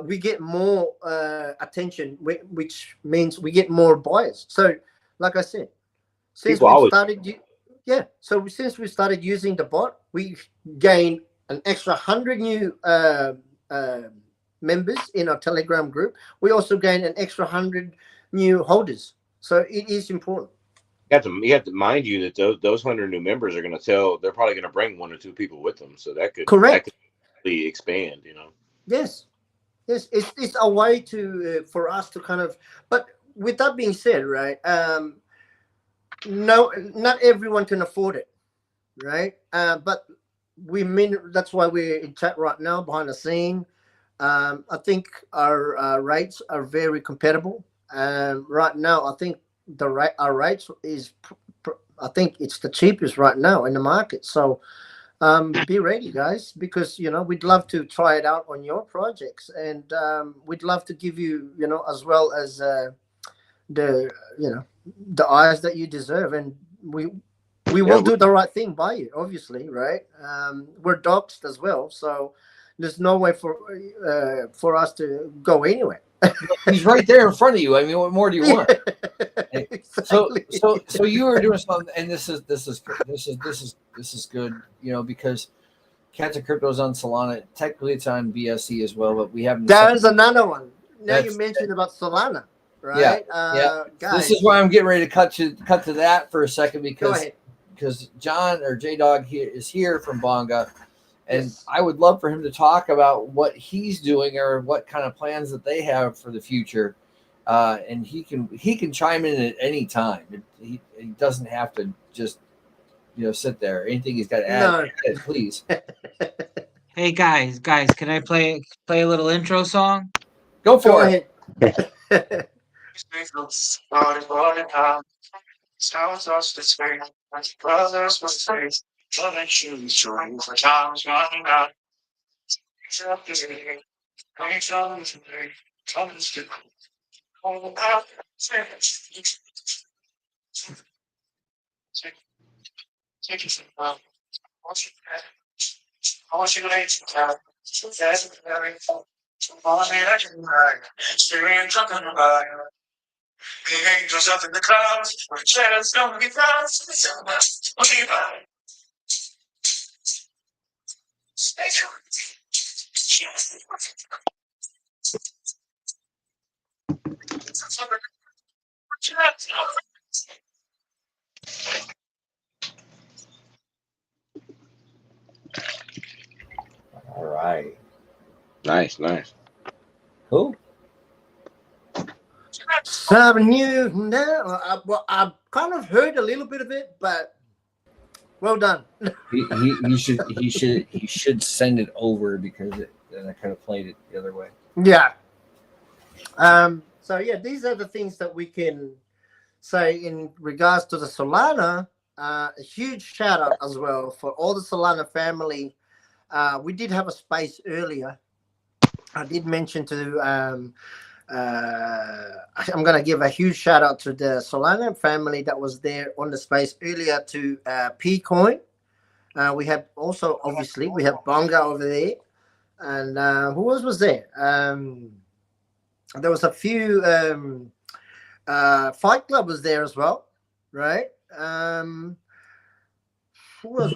we get more attention, which means we get more buyers. So, like I said, since People we've always. started, since we started using the bot, we gained an extra 100 new members in our Telegram group. We also gained an extra 100 new holders. So it is important. You have to mind you that those 100 new members are going to tell. They're probably going to bring 1 or 2 people with them, so that could Correct. really expand. Yes. Yes. It's a way to for us to kind of. But with that being said, right? No, not everyone can afford it, right? But that's why we're in chat right now behind the scene. I think our rates are very compatible. Right now, I think our rates is I think it's the cheapest right now in the market. So be ready, guys, because we'd love to try it out on your projects, and we'd love to give you as well as the the eyes that you deserve, and we will do the right thing by you, obviously, right? We're doxed as well, so there's no way for us to go anywhere. He's right there in front of you. I mean, what more do you want? Exactly. So you were doing something, and this is good, because Cats of Crypto's on Solana. Technically, it's on BSC as well, but we haven't. There's another one. Now you mentioned about Solana, right? Yeah. Guys, This is why I'm getting ready to cut to that for a second, go ahead. because John or J Dog is here from Bonga, and I would love for him to talk about what he's doing or what kind of plans that they have for the future. And he can chime in at any time. He doesn't have to just sit there. Anything he's got to add, please. Hey guys, can I play a little intro song? Go for it. Angels up in the clouds, where shadows don't be fast. right. Nice, nice. Cool. Something new. No, I've kind of heard a little bit of it, but well done. He should send it over because then I could have played it the other way. Yeah. So yeah, these are the things that we can say in regards to the Solana. A huge shout out as well for all the Solana family. We did have a space earlier. I did mention to I'm going to give a huge shout out to the Solana family that was there on the space earlier to Pcoin. We have also, obviously, we have Bonga over there. And who else was there? There was a few Fight Club was there as well, right? Who was?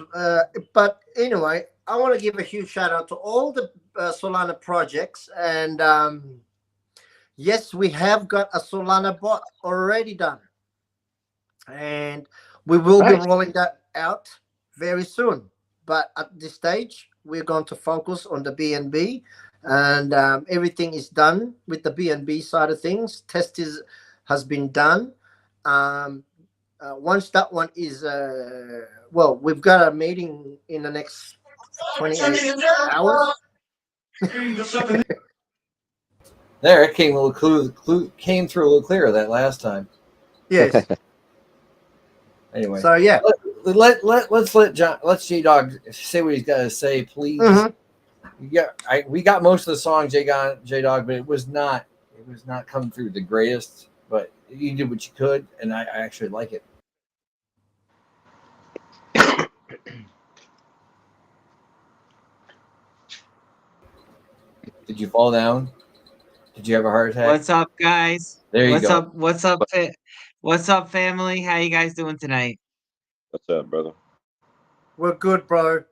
But anyway, I want to give a huge shout out to all the Solana projects. And yes, we have got a Solana bot already done. And we will be rolling that out very soon. But at this stage, we're going to focus on the BNB, and everything is done with the BNB side of things. Test has been done. Once that one is, well, we've got a meeting in the next 28 hours. There, it came a little came through a little clearer that last time. Yes. Anyway, So yeah, let's let J-Dog say what he's got to say, please. Mm-hmm. We got most of the song, J-Dog, but it was not coming through the greatest. But you did what you could, and I actually like it. Did you fall down? Did you have a heart attack? What's up, guys? There you go. What's up? What's up, family? How you guys doing tonight? What's up, brother? We're good, bro.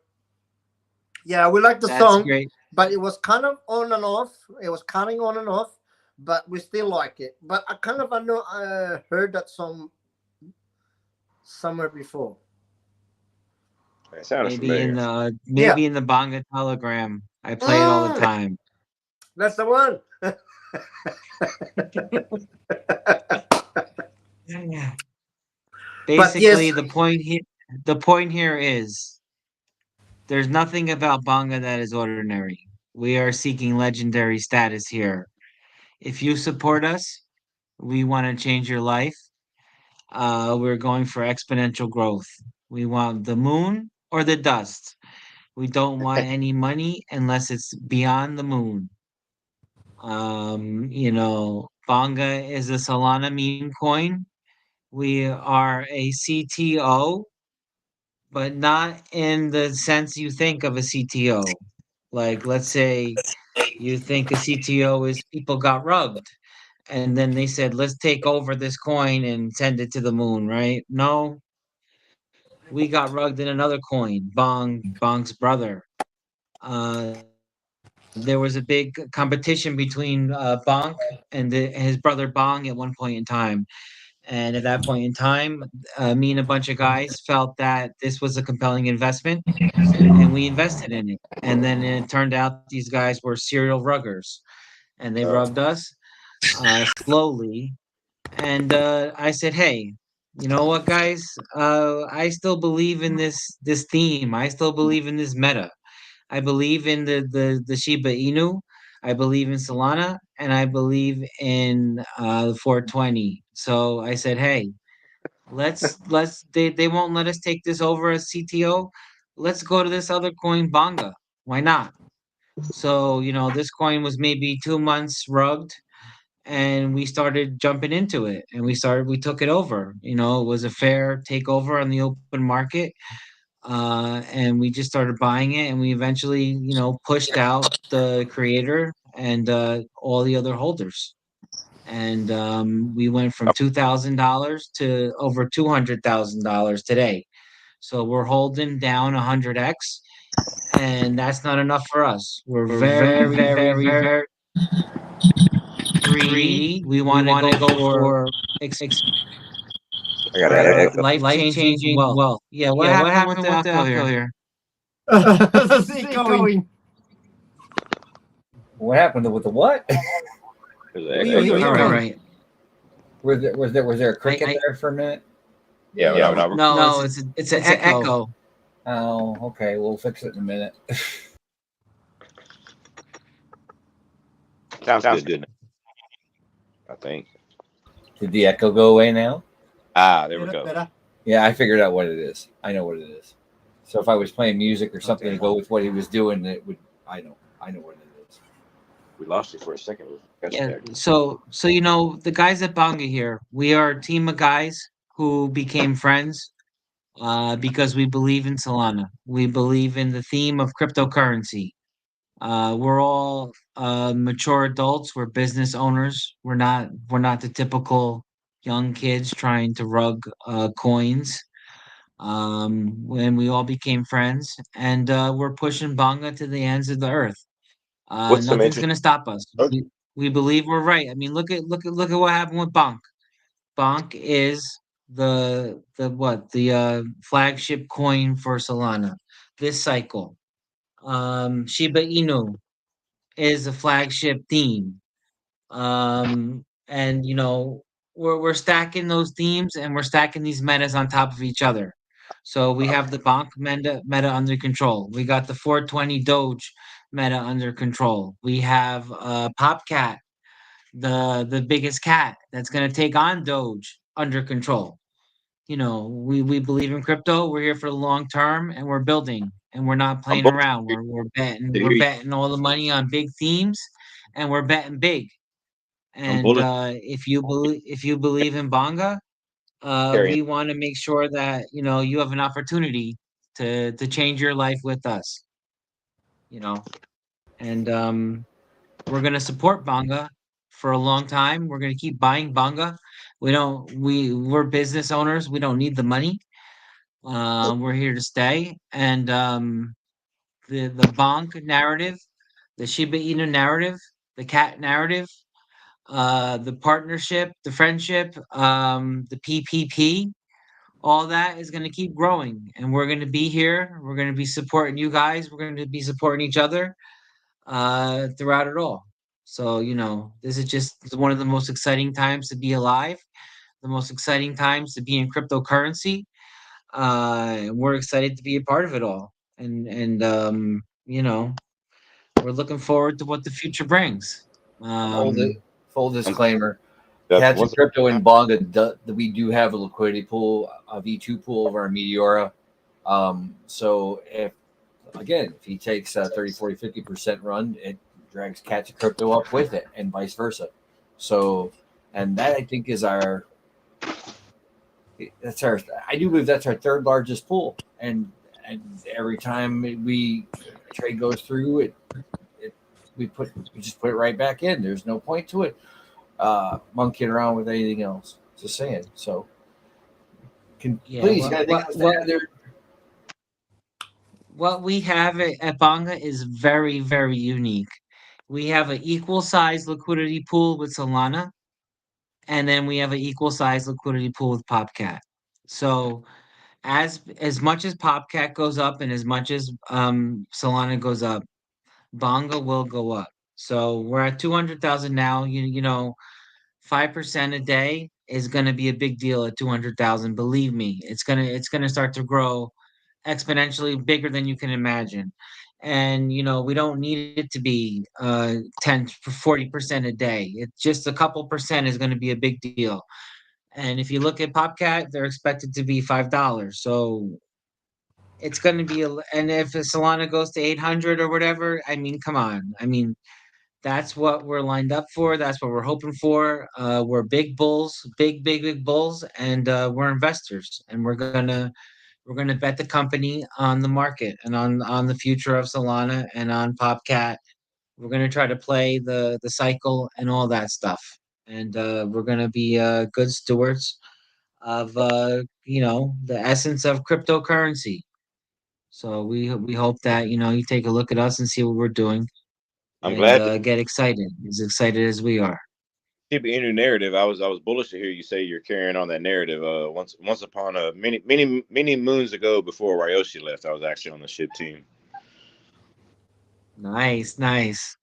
Yeah, we like the That's song, great. but it was kind of on and off. It was cutting on and off, but we still like it. But I kind of heard that song somewhere before. It sounded Maybe familiar. in the Bonga Telegram. I play it all the time. That's the one. Basically, yes. the point here is there's nothing about Bonga that is ordinary. We are seeking legendary status here. If you support us, we want to change your life. We're going for exponential growth. We want the moon or the dust. We don't want any money unless it's beyond the moon. Bonga is a Solana meme coin. We are a CTO, but not in the sense you think of a CTO. Like, let's say you think a CTO is people got rugged, and then they said, let's take over this coin and send it to the moon, right? No, we got rugged in another coin, Bong's brother. There was a big competition between Bonk and his brother Bong at one point in time. And at that point in time, me and a bunch of guys felt that this was a compelling investment, and we invested in it. And then it turned out these guys were serial ruggers, and they rugged us slowly. And I said, "Hey, you know what, guys? I still believe in this theme. I still believe in this meta. I believe in the Shiba Inu. I believe in Solana, and I believe in 420. So I said, hey, they won't let us take this over as CTO. Let's go to this other coin, Bonga. Why not? So this coin was maybe 2 months rugged, and we started jumping into it, and we took it over. It was a fair takeover on the open market. And we just started buying it, and we eventually, pushed out the creator and all the other holders. And we went from $2,000 to over $200,000 today. So we're holding down 100x, and that's not enough for us. We're very greedy. We want to go for I got an echo. life-changing wealth. Yeah, what happened with the echo here? That's it going. What happened with the what? There's All an echo. All right, right. Was there a cricket there for a minute? Yeah, no, No, it's an echo. Oh, okay. We'll fix it in a minute. sounds good. I think. Did the echo go away now? There we go. Better. Yeah, I figured out what it is. I know what it is. So if I was playing music or something to go with what he was doing, it would. I know what it is. We lost you for a second. Yeah. So you know the guys at Bonga here, we are a team of guys who became friends because we believe in Solana. We believe in the theme of cryptocurrency. We're all mature adults. We're business owners. We're not the typical young kids trying to rug coins. When we all became friends, and we're pushing Bonga to the ends of the earth. What's some Nothing's interest? gonna stop us. We believe we're right. I mean, look at what happened with Bonk. Bonk is the flagship coin for Solana this cycle. Shiba Inu is a flagship theme. And you know, we're stacking those themes and we're stacking these metas on top of each other. So we have the Bonk meta under control. We got the 420 Doge meta under control. We have Popcat, the biggest cat that's gonna take on Doge under control. You know, we believe in crypto. We're here for the long term, and we're building, and we're not I'm playing bullish. around. We're betting. To hear We're you betting all the money on big themes, and we're betting big. I'm And bullish. if you believe in Bonga, Carrying. we want to make sure that you know you have an opportunity to change your life with us. You know, and we're gonna support Bonga for a long time. We're gonna keep buying Bonga. We're business owners. We don't need the money. We're here to stay, and the Bonk narrative, the Shiba Inu narrative, the cat narrative, the partnership, the friendship, the PPP, all that is going to keep growing, and we're going to be here. We're going to be supporting you guys. We're going to be supporting each other throughout it all. So you know, this is just one of the most exciting times to be alive. The most exciting times to be in cryptocurrency. We're excited to be a part of it all, and you know, we're looking forward to what the future brings. Full, Um, full disclaimer. That's Cats one and Crypto and Bonga, we do have a liquidity pool, a V2 pool of our Meteora. So if he takes a 30, 40, 50% run, it drags Cats and Crypto up with it and vice versa. So, and that I think is I do believe that's our third largest pool. And every time trade goes through it, we just put it right back in. There's no point to it. Monkeying around with anything else. Just saying. So, yeah, please, you got anything else to add there? what we have at Bonga is very, very unique. We have an equal size liquidity pool with Solana, and then we have an equal size liquidity pool with Popcat. So as much as Popcat goes up and as much as Solana goes up, Bonga will go up. So we're at 200,000 now. You know, 5% a day is going to be a big deal at 200,000. Believe me, it's gonna start to grow exponentially bigger than you can imagine. And you know, we don't need it to be 10 40% a day. It's just a couple percent is going to be a big deal. And if you look at Popcat, they're expected to be $5. So it's going to be and if Solana goes to 800 or whatever, I mean, come on. I mean, that's what we're lined up for. That's what we're hoping for. We're big bulls, big bulls, and we're investors, and we're gonna bet the company on the market and on the future of Solana and on Popcat. We're gonna try to play the cycle and all that stuff, and we're gonna be good stewards of you know, the essence of cryptocurrency. So we hope that you know you take a look at us and see what we're doing I'm and glad to get as excited as we are. keep it in your narrative. I was bullish to hear you say you're carrying on that narrative. Once upon a many moons ago, before Ryoshi left, I was actually on the ship team. Nice, nice.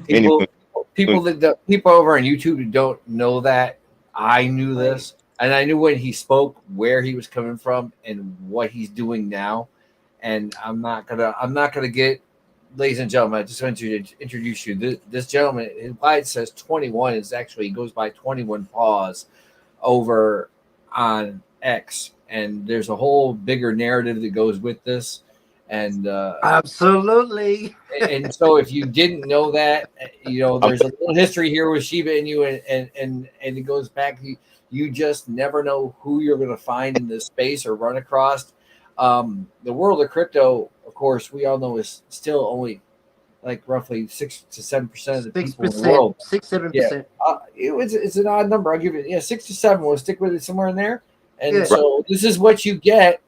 People people over on YouTube who don't know that, I knew this, and I knew when he spoke where he was coming from and what he's doing now. And I'm not gonna get, ladies and gentlemen, I just want to introduce you. This gentleman, why it says 21 is actually, he goes by 21 Paws over on X, and there's a whole bigger narrative that goes with this. And Absolutely. and so if you didn't know that, there's a little history here with Shiba Inu, and it goes back. You just never know who you're going to find in this space or run across. The world of crypto, of course, we all know is still only like roughly 6 to 7% of the people in the world. 6-7%. Yeah, it's an odd number. I'll give it 6 to 7. We'll stick with it somewhere in there. And so this is what you get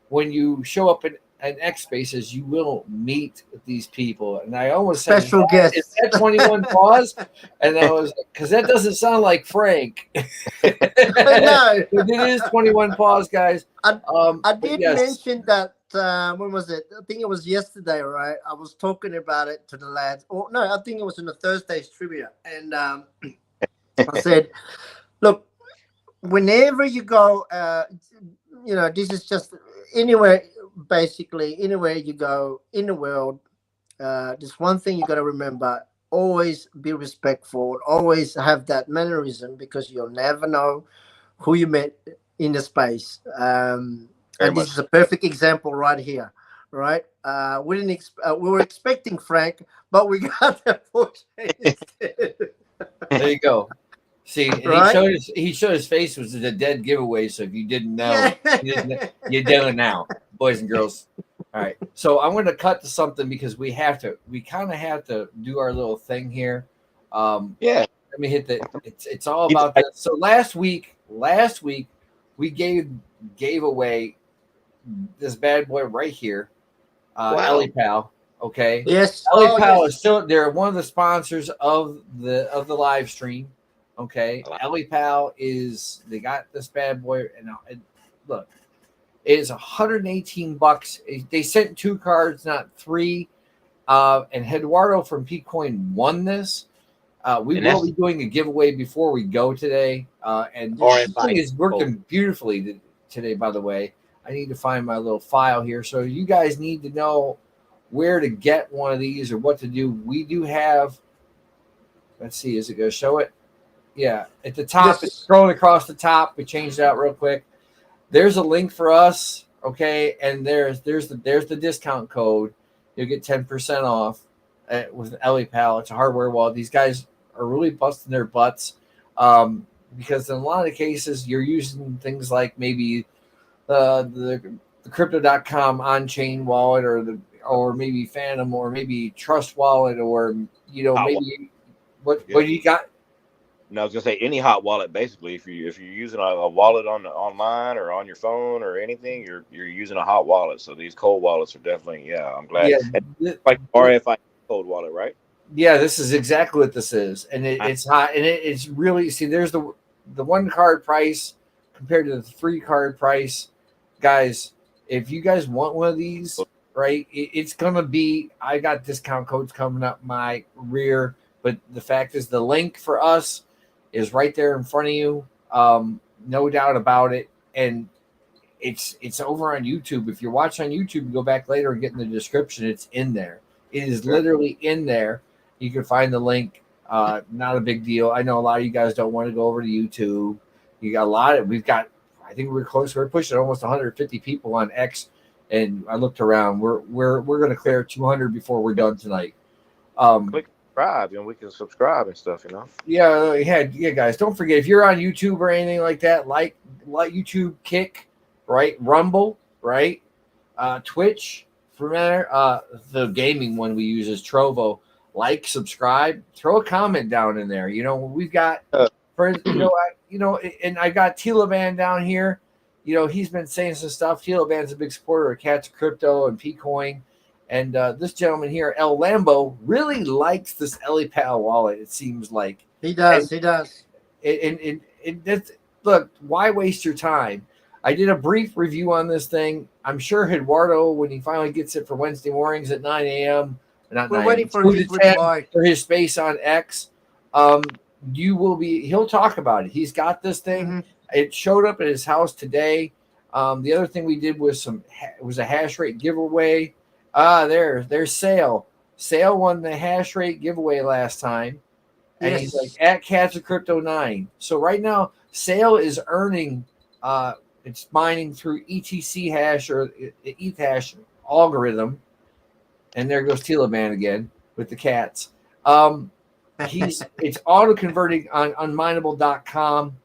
when you show up in X spaces. You will meet these people, and I almost said, special guest. Is that 21 Paws? And I was, because that doesn't sound like Frank. No, it is 21 Paws, guys. I did mention that. When was it? I think it was yesterday, right? I was talking about it to the lads. Or no, I think it was in the Thursday's trivia, and I said, "Look, whenever you go, this is just anywhere. Basically, anywhere you go in the world, there's one thing you got to remember: always be respectful. Always have that mannerism, because you'll never know who you met in the space." And this is a perfect example right here, right? We were expecting Frank, but we got that portrait instead. There you go. See, and Right? he showed his face was a dead giveaway. So if you didn't know, you know now, boys and girls. All right. So I'm going to cut to something because we kind of have to do our little thing here. Let me hit the. It's all about that. So last week we gave away this bad boy right here, Ellie Pal. Okay. Yes. Ellie Pal is still. They're one of the sponsors of the live stream. Okay. Ellie Pal they got this bad boy, and look, it is $118. They sent 2 cards, not 3. And Eduardo from Pcoin won this. We will be doing a giveaway before we go today. And this thing is working beautifully today, by the way. I need to find my little file here. So you guys need to know where to get one of these or what to do. We do have, let's see, is it going to show it? Yeah, at the top, it's scrolling across the top. We changed it out real quick. There's a link for us, okay? And there's the discount code. You'll get 10% off with Ellie Pal. It's a hardware wallet. These guys are really busting their butts because in a lot of cases, you're using things like maybe the crypto.com on-chain wallet or maybe Phantom or maybe Trust Wallet or maybe what do you got? No, I was gonna say any hot wallet. Basically, if you're using a wallet online or on your phone or anything, you're using a hot wallet. So these cold wallets are definitely I'm glad. Yeah, like RFID cold wallet, right? Yeah, this is exactly what this is, and it's hot, and it's really there's the 1 card price compared to the 3 card price, guys. If you guys want one of these, right, it's gonna be. I got discount codes coming up my rear, but the fact is the link for us is right there in front of you, no doubt about it. And it's over on YouTube. If you're watching on YouTube, go back later and get in the description. It's in there. It is literally in there. You can find the link. Not a big deal. I know a lot of you guys don't want to go over to YouTube. You got a lot. I think we're close. We're pushing almost 150 people on X. And I looked around. We're going to clear 200 before we're done tonight. Click subscribe, and we can subscribe and stuff. Yeah, guys. Don't forget, if you're on YouTube or anything like that, like YouTube, Kick, right, Rumble, right, Twitch, for matter. The gaming one we use is Trovo. Like, subscribe, throw a comment down in there. We've got and I got Taliban down here. He's been saying some stuff. Taliban's a big supporter of Cats Crypto and Pcoin. And this gentleman here, El Lambo, really likes this Ellie Pal wallet, it seems like. He does. He does. Look, why waste your time? I did a brief review on this thing. I'm sure Eduardo, when he finally gets it for Wednesday mornings at 9 a.m., not We're Niam, waiting for Smooth his to 10 reply. for his space on X. You will be. He'll talk about it. He's got this thing. Mm-hmm. It showed up at his house today. The other thing we did was a hash rate giveaway. There's Sale. Sale won the hash rate giveaway last time, and he's like at Cats of Crypto 9. So right now, Sale is earning. It's mining through ETC hash or ETH hash algorithm, and there goes Teleman again with the cats. It's auto converting on unmineable.com,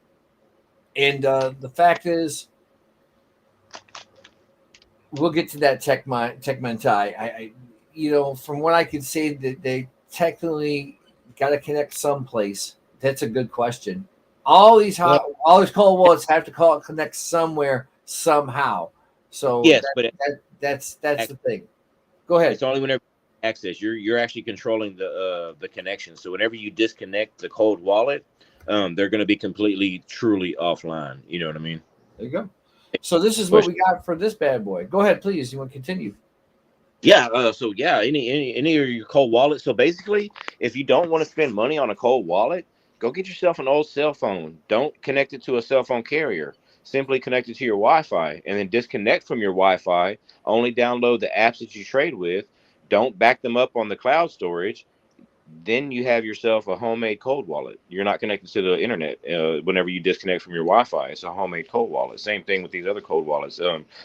and the fact is, we'll get to that tech mentai. From what I can say, that they technically got to connect someplace. That's a good question. All these cold wallets have to connect somewhere somehow. So Yes, but that's the thing. Go ahead. it's only whenever you access. You're actually controlling the connection. So whenever you disconnect the cold wallet, they're going to be completely, truly offline. You know what I mean? There you go. So this is what we got for this bad boy. Go ahead, please. You want to continue? Yeah. Any of your cold wallets. So basically, if you don't want to spend money on a cold wallet, go get yourself an old cell phone. Don't connect it to a cell phone carrier. Simply connect it to your Wi-Fi, and then disconnect from your Wi-Fi. Only download the apps that you trade with. Don't back them up on the cloud storage. Then you have yourself a homemade cold wallet. You're not connected to the internet. Whenever you disconnect from your Wi-Fi, it's a homemade cold wallet. Same thing with these other cold wallets.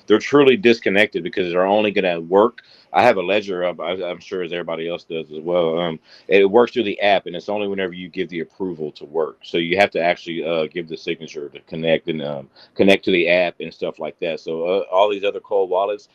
They're truly disconnected because they're only going to work. I have a ledger up. I'm sure as everybody else does as well. It works through the app, and it's only whenever you give the approval to work. So you have to actually give the signature to connect and connect to the app and stuff like that. So all these other cold wallets,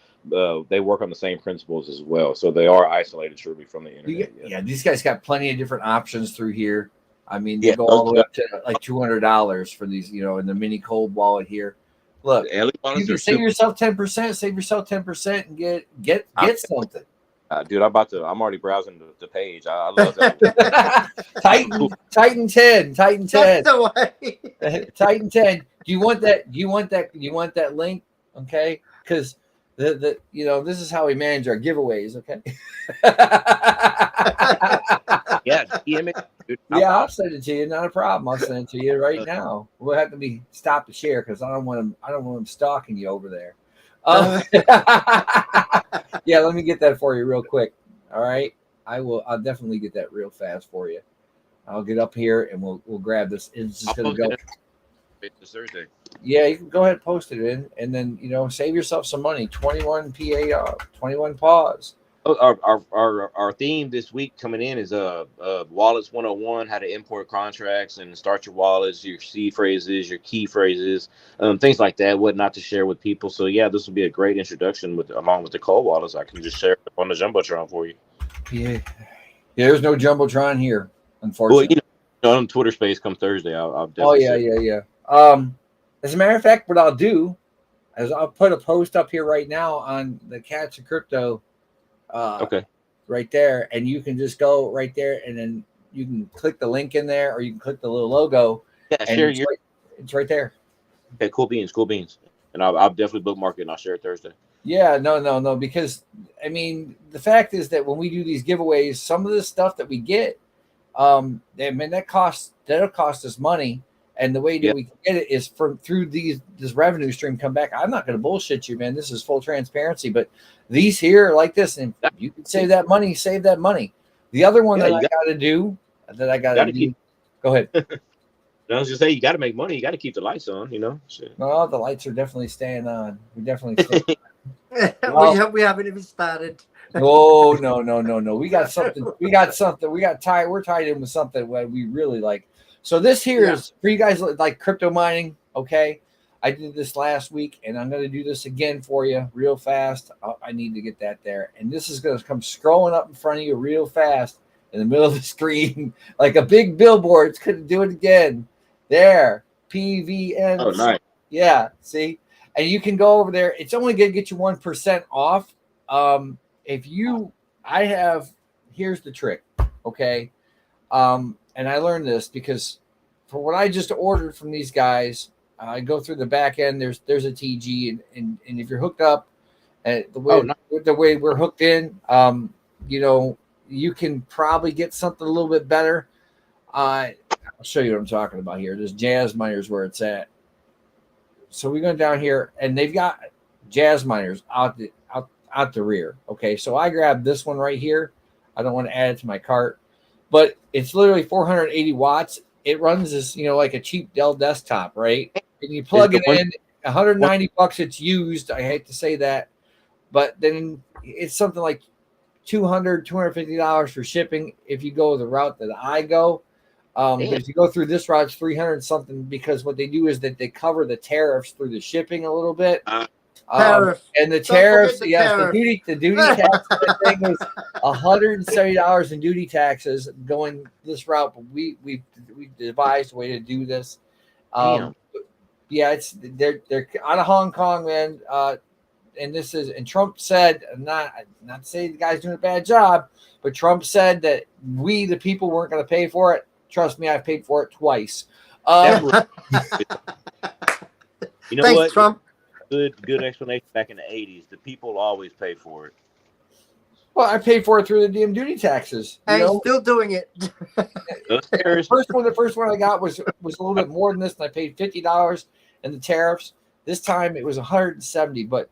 they work on the same principles as well. So they are isolated truly from the internet. Yeah, these guys got plenty of different options through here. I mean, they Yeah, go all the way up to like $200 for these, in the mini cold wallet here. Look, LE you wallets can are save yourself 10%, save yourself 10% and get something. dude, I'm already browsing the page. I love that. Titan 10. That's the way. Titan 10. Do you want that link? Okay. Because this is how we manage our giveaways, okay? Yeah, DM it, dude. Yeah, I'll send it to you. Not a problem. I'll send it to you right now. We'll have to be stopped to share because I don't want them stalking you over there. Yeah, let me get that for you real quick. All right, I'll definitely get that real fast for you. I'll get up here and we'll grab this. It's just gonna go. It's Thursday. Yeah, you can go ahead and post it in, and then save yourself some money. 21 PA, 21 pause. Our theme this week coming in is wallets 101, how to import contracts and start your wallets, your seed phrases, your key phrases, things like that, what not to share with people. So yeah, this will be a great introduction along with the cold wallets. I can just share it on the Jumbotron for you. Yeah, there's no Jumbotron here, unfortunately. Well, on Twitter Space come Thursday, I'll definitely. Yeah. As a matter of fact, what I'll do is I'll put a post up here right now on the Cats of Crypto. Okay. Right there, and you can just go right there, and then you can click the link in there, or you can click the little logo. Yeah, share it's right there. Okay, cool beans, and I'll definitely bookmark it and I'll share it Thursday. Yeah, no, because I mean the fact is that when we do these giveaways, some of the stuff that we get, that'll cost us money. And the way that we can get it is through this revenue stream come back. I'm not going to bullshit you, man. This is full transparency. But these here are like this, and you can save that money. Save that money. The other one I got to do. Go ahead. I was just saying, you got to make money. You got to keep the lights on. Shit. No, the lights are definitely staying on. We definitely. Stay We haven't even started. Oh no. We got something. We're tied in with something that we really like. So this here is for you guys like crypto mining, okay? I did this last week, and I'm going to do this again for you real fast. I need to get that there. And this is going to come scrolling up in front of you real fast in the middle of the screen like a big billboard. It's going to do it again. There, PVN. Oh, nice. Yeah, see? And you can go over there. It's only going to get you 1% off. Here's the trick, okay? And I learned this because for what I just ordered from these guys, I go through the back end. There's a TG, and if you're hooked up, the way we're hooked in, you can probably get something a little bit better. I'll show you what I'm talking about here. This Jazz Miners where it's at. So we go down here, and they've got Jazz Miners out the rear. Okay, so I grabbed this one right here. I don't want to add it to my cart, but it's literally 480 watts. It runs as like a cheap Dell desktop, right? And you plug it in, 190 bucks. It's used. I hate to say that, but then it's something like $250 for shipping if you go the route that I go. But if you go through this route, it's 300 something, because what they do is that they cover the tariffs through the shipping a little bit. And the tariffs, the duty tax thing was $170 in duty taxes going this route. But we devised a way to do this. It's they're out of Hong Kong, man. And Trump said, not to say the guy's doing a bad job, but Trump said that we, the people, weren't going to pay for it. Trust me, I've paid for it twice. You know Thanks, what? Trump. Good explanation. Back in the 80s, the people always pay for it. Well, I paid for it through the damn duty taxes. And he's still doing it. The first one I got was a little bit more than this, and I paid $50 in the tariffs. This time it was $170. But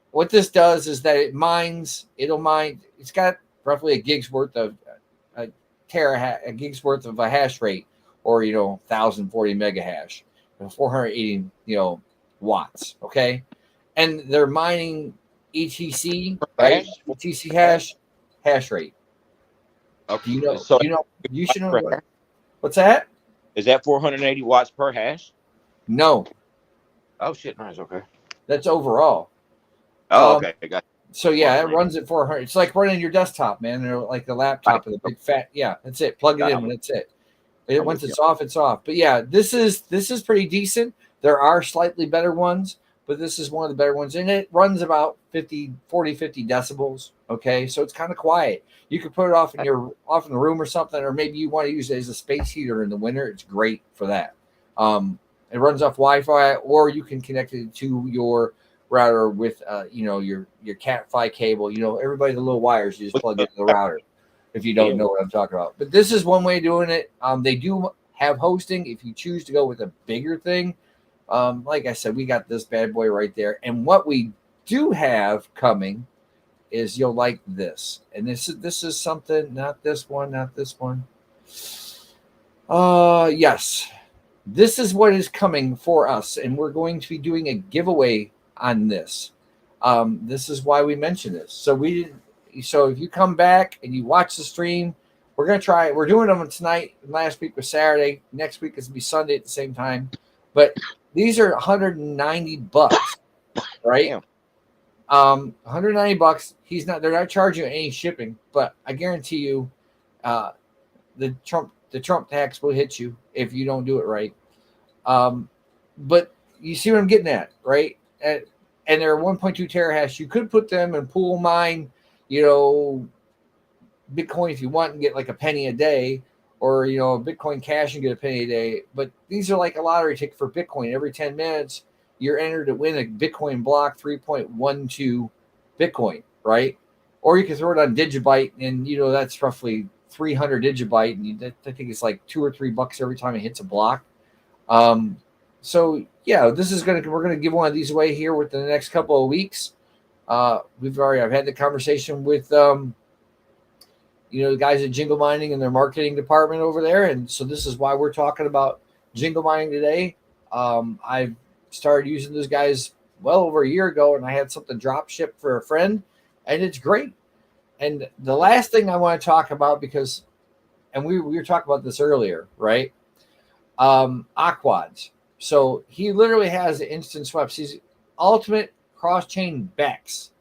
what this does is that it'll mine. It's got roughly a gig's worth of a gig's worth of a hash rate, or 1040 mega hash, 480 watts. Okay, and they're mining ETC, right? ETC hash rate. Okay. You should know what's that? Is that 480 watts per hash? No. Oh shit! Nice. Okay. That's overall. Oh, okay. I got it. So yeah, it runs at 400. It's like running your desktop, man. They're like the laptop with a big fat. Yeah, that's it. Plug it in, and that's it. Once it's off, it's off. But yeah, this is pretty decent. There are slightly better ones, but this is one of the better ones, and it runs about 50 decibels. Okay, so it's kind of quiet. You could put it off in the room or something, or maybe you want to use it as a space heater in the winter. It's great for that. It runs off Wi-Fi, or you can connect it to your router with your Cat5 cable. Everybody, the little wires, you just plug into the router if you don't know what I'm talking about. But this is one way of doing it. They do have hosting if you choose to go with a bigger thing. Like I said, we got this bad boy right there. And what we do have coming is you'll like this. And this is something, not this one. Yes. This is what is coming for us, and we're going to be doing a giveaway on this. This is why we mentioned this. So if you come back and you watch the stream, we're going to try it. We're doing them tonight. Last week was Saturday. Next week is going to be Sunday at the same time. But these are $190, right? 190 bucks. They're not charging you any shipping, but I guarantee you, the Trump tax will hit you if you don't do it right. But you see what I'm getting at, right? And they're 1.2 terahash. You could put them in pool mine, Bitcoin if you want and get like a penny a day, or Bitcoin Cash and get a penny a day. But these are like a lottery ticket for Bitcoin. Every 10 minutes, you're entered to win a Bitcoin block, 3.12 Bitcoin, right? Or you can throw it on Digibyte, and that's roughly 300 Digibyte, and I think it's like $2 or $3 every time it hits a block. So yeah, we're gonna give one of these away here within the next couple of weeks. I've had the conversation with the guys at Jingle Mining and their marketing department over there, and so this is why we're talking about Jingle Mining today. I've started using those guys well over a year ago, and I had something drop ship for a friend, and it's great. And the last thing I want to talk about, we were talking about this earlier, right? Aquads. So he literally has the instant swaps. He's ultimate cross-chain BEX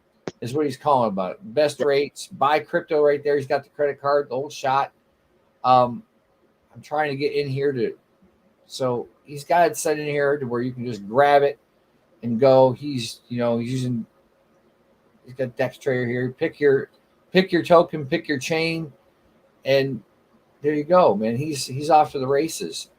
is what he's calling about it. Best rates, buy crypto right there. He's got the credit card, the old shot. I'm trying to get in here so he's got it set in here to where you can just grab it and go. He's got Dex Trader here. Pick your token, pick your chain, and there you go, man. He's off to the races.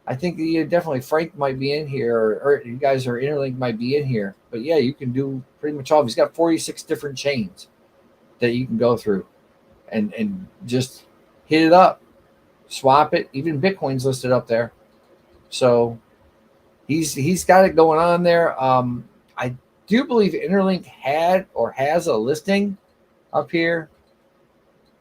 I think definitely Frank might be in here, or you guys are Interlink might be in here. But yeah, you can do pretty much all. He's got 46 different chains that you can go through. and just hit it up, swap it. Even Bitcoin's listed up there, so he's got it going on there. I do believe Interlink had or has a listing up here.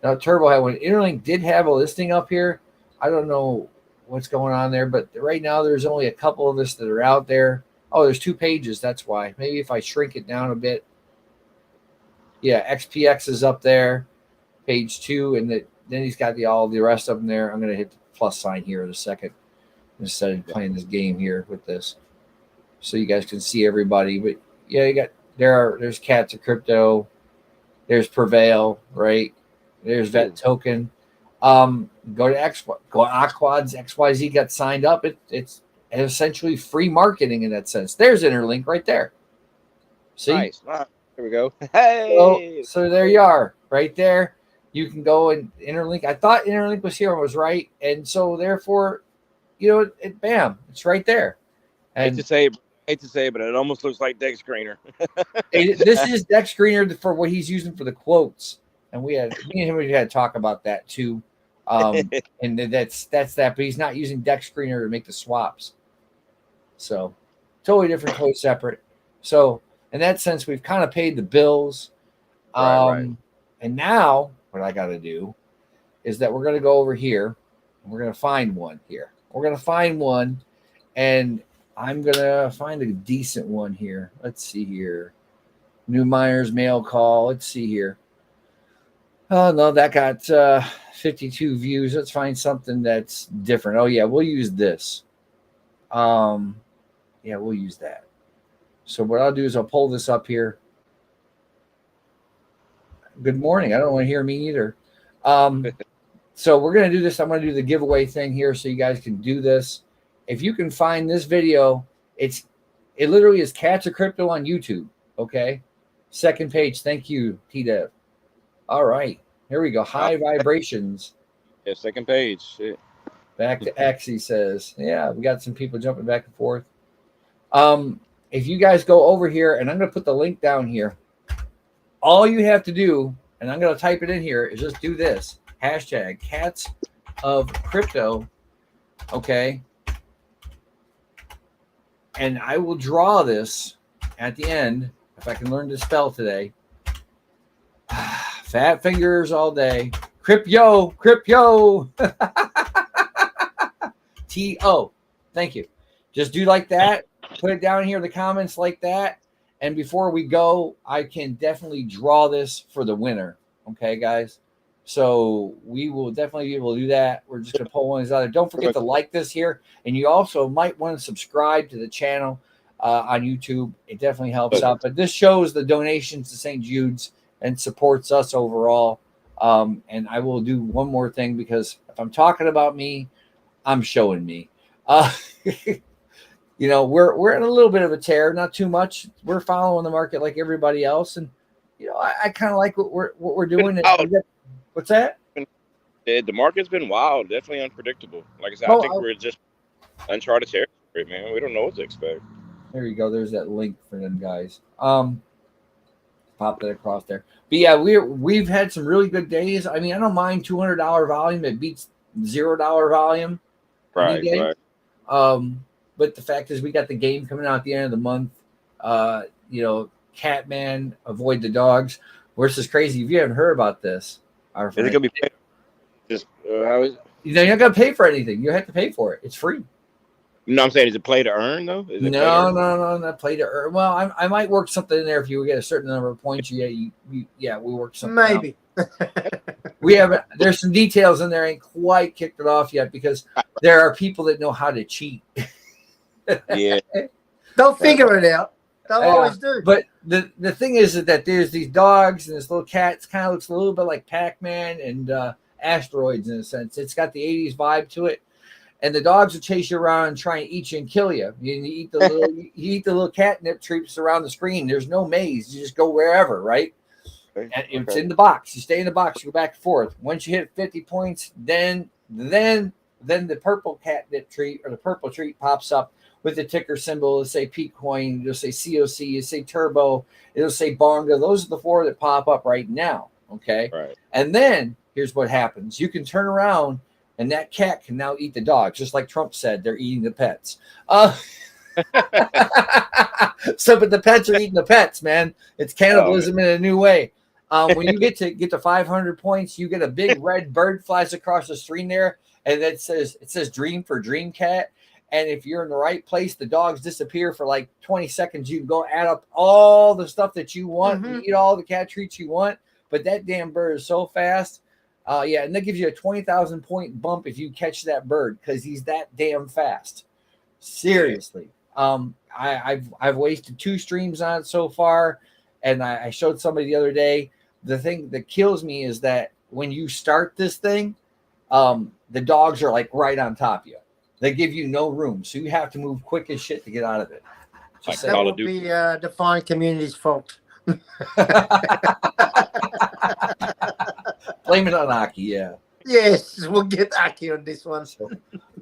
Now Turbo had one. Interlink did have a listing up here. I don't know what's going on there, but right now there's only a couple of us that are out there. Oh, there's 2 pages. That's why. Maybe if I shrink it down a bit. Yeah, XPX is up there, page 2, and then he's got all the rest of them there. I'm going to hit the plus sign here in a second instead of playing this game here with this, so you guys can see everybody. But yeah, you got there's Cats of Crypto, there's Prevail, right? There's Vet Token. Go to Aquads. XYZ got signed up. It's essentially free marketing in that sense. There's Interlink right there. See? Nice. Here we go. Hey. So there you are, right there. You can go and Interlink. I thought Interlink was here and was right, and so therefore, bam, it's right there. And hate to say, but it almost looks like Dex Screener. this is Dex Screener for what he's using for the quotes, and me and him had to talk about that too. And that's that, but he's not using Dex Screener to make the swaps. So totally different, totally separate. So in that sense, we've kind of paid the bills. Right. And now what I got to do is that we're going to go over here and we're going to find one here. We're going to find one, and I'm going to find a decent one here. Let's see here. New Myers mail call. Let's see here. Oh, no, that got 52 views. Let's find something that's different. Oh, yeah, we'll use this. Yeah, we'll use that. So what I'll do is I'll pull this up here. Good morning. I don't want to hear me either. So we're going to do this. I'm going to do the giveaway thing here so you guys can do this. If you can find this video, it literally is Cats of Crypto on YouTube. Okay. Second page. Thank you, T-Dev. All right. Here we go. High vibrations. Yeah, second page. Shit. Back to X, he says. Yeah, we got some people jumping back and forth. If you guys go over here, and I'm going to put the link down here. All you have to do, and I'm going to type it in here, is just do this. Hashtag Cats of Crypto. Okay. And I will draw this at the end, if I can learn to spell today. Fat fingers all day. Crypto. T-O. Thank you. Just do like that. Put it down here in the comments like that. And before we go, I can definitely draw this for the winner. Okay, guys? So we will definitely be able to do that. We're just going to pull one of these out there. Don't forget to like this here. And you also might want to subscribe to the channel on YouTube. It definitely helps out. But this shows the donations to St. Jude's and supports us overall. And I will do one more thing, because if I'm talking about me, I'm showing me. We're in a little bit of a tear, not too much. We're following the market like everybody else, and I kind of like what we're doing. What's that? The market's been wild, definitely unpredictable. Like I said, I think we're just uncharted territory, man. We don't know what to expect. There you go. There's that link for them guys. Pop that across there. But yeah, we've had some really good days. I mean, I don't mind $200 volume. It beats $0 volume. Right. But the fact is, we got the game coming out at the end of the month. Catman, Avoid the Dogs. This is crazy. If you haven't heard about this, is it gonna be just how is it? You're not gonna pay for anything. You have to pay for it. It's free. You know what I'm saying? Is it play to earn though? No, not play to earn. Well, I might work something in there if you get a certain number of points. We work something. Maybe. We haven't. There's some details in there. Ain't quite kicked it off yet, because there are people that know how to cheat. Yeah. They'll figure it out. They'll always do. But the thing is that there's these dogs and this little cat. It kind of looks a little bit like Pac-Man and Asteroids in a sense. It's got the 80s vibe to it. And the dogs will chase you around and try and eat you and kill you. You eat the little catnip treats around the screen. There's no maze. You just go wherever, right? Okay. And it's in the box. You stay in the box. You go back and forth. Once you hit 50 points, then the purple catnip treat or the purple treat pops up with the ticker symbol. It'll say Pcoin. It'll say COC. It'll say Turbo. It'll say Bonga. Those are the 4 that pop up right now. Okay. Right. And then here's what happens. You can turn around and that cat can now eat the dog, just like Trump said, they're eating the pets. So, but the pets are eating the pets, man. It's cannibalism in a new way. When you get to 500 points, you get a big red bird flies across the screen there, and it says "Dream for Dream Cat." And if you're in the right place, the dogs disappear for like 20 seconds. You can go add up all the stuff that you want, and eat all the cat treats you want. But that damn bird is so fast. Yeah, and that gives you a 20,000 point bump if you catch that bird because he's that damn fast. Seriously. I've wasted 2 streams on it so far, and I showed somebody the other day. The thing that kills me is that when you start this thing, the dogs are like right on top of you. They give you no room, so you have to move quick as shit to get out of it. Like That will be the fine community's fault. Blame it on Aki, yeah. Yes, we'll get Aki on this one.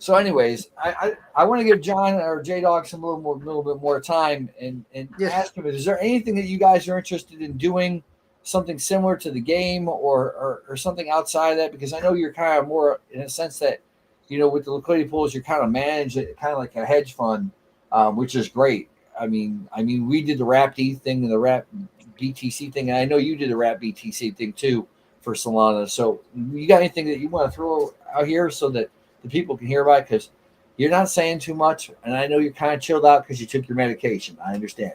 So anyways, I want to give John or J Dog some little bit more time and ask him, is there anything that you guys are interested in doing, something similar to the game or something outside of that? Because I know you're kind of more in a sense that, you know, with the liquidity pools, you're kind of manage it kind of like a hedge fund, which is great. I mean, we did the Wrap D thing and the Wrap BTC thing, and I know you did the Wrap BTC thing too for Solana. So you got anything that you want to throw out here so that the people can hear about it? Because you're not saying too much, and I know you're kind of chilled out because you took your medication. I understand.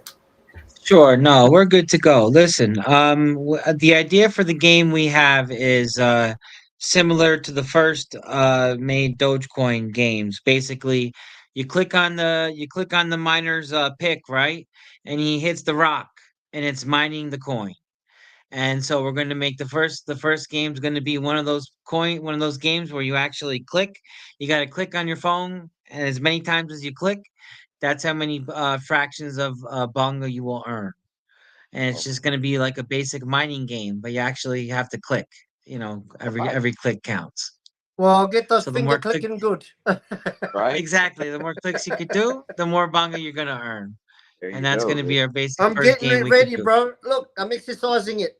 Sure. No, we're good to go. Listen, the idea for the game we have is similar to the first made Dogecoin games. Basically, you click on the miner's pick, right? And he hits the rock and it's mining the coin. And so we're going to make the first game is going to be one of those games where you actually click. You got to click on your phone, and as many times as you click, that's how many fractions of bonga you will earn. And it's just going to be like a basic mining game, but you actually have to click. You know, every click counts. Well, get those So the finger more clicking good. Right. exactly, the more clicks you could do, the more bonga you're going to earn. There And you that's go. going to be our basic I'm first getting game it we ready, could do. bro. Look, I'm exercising it.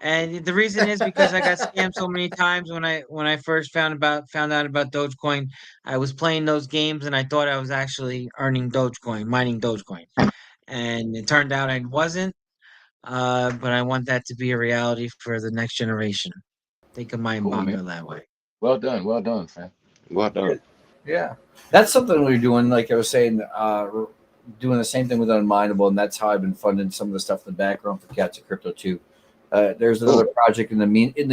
And the reason is because I got scammed so many times when I first found out about Dogecoin. I was playing those games and I thought I was actually earning Dogecoin, mining Dogecoin. And it turned out I wasn't. But I want that to be a reality for the next generation. They can mine Cool, bonga man. that way. Well done, fam. Well done. Yeah, that's something we're doing. Like I was saying, doing the same thing with Unminable, and that's how I've been funding some of the stuff in the background for Cats of Crypto too. There's another project in the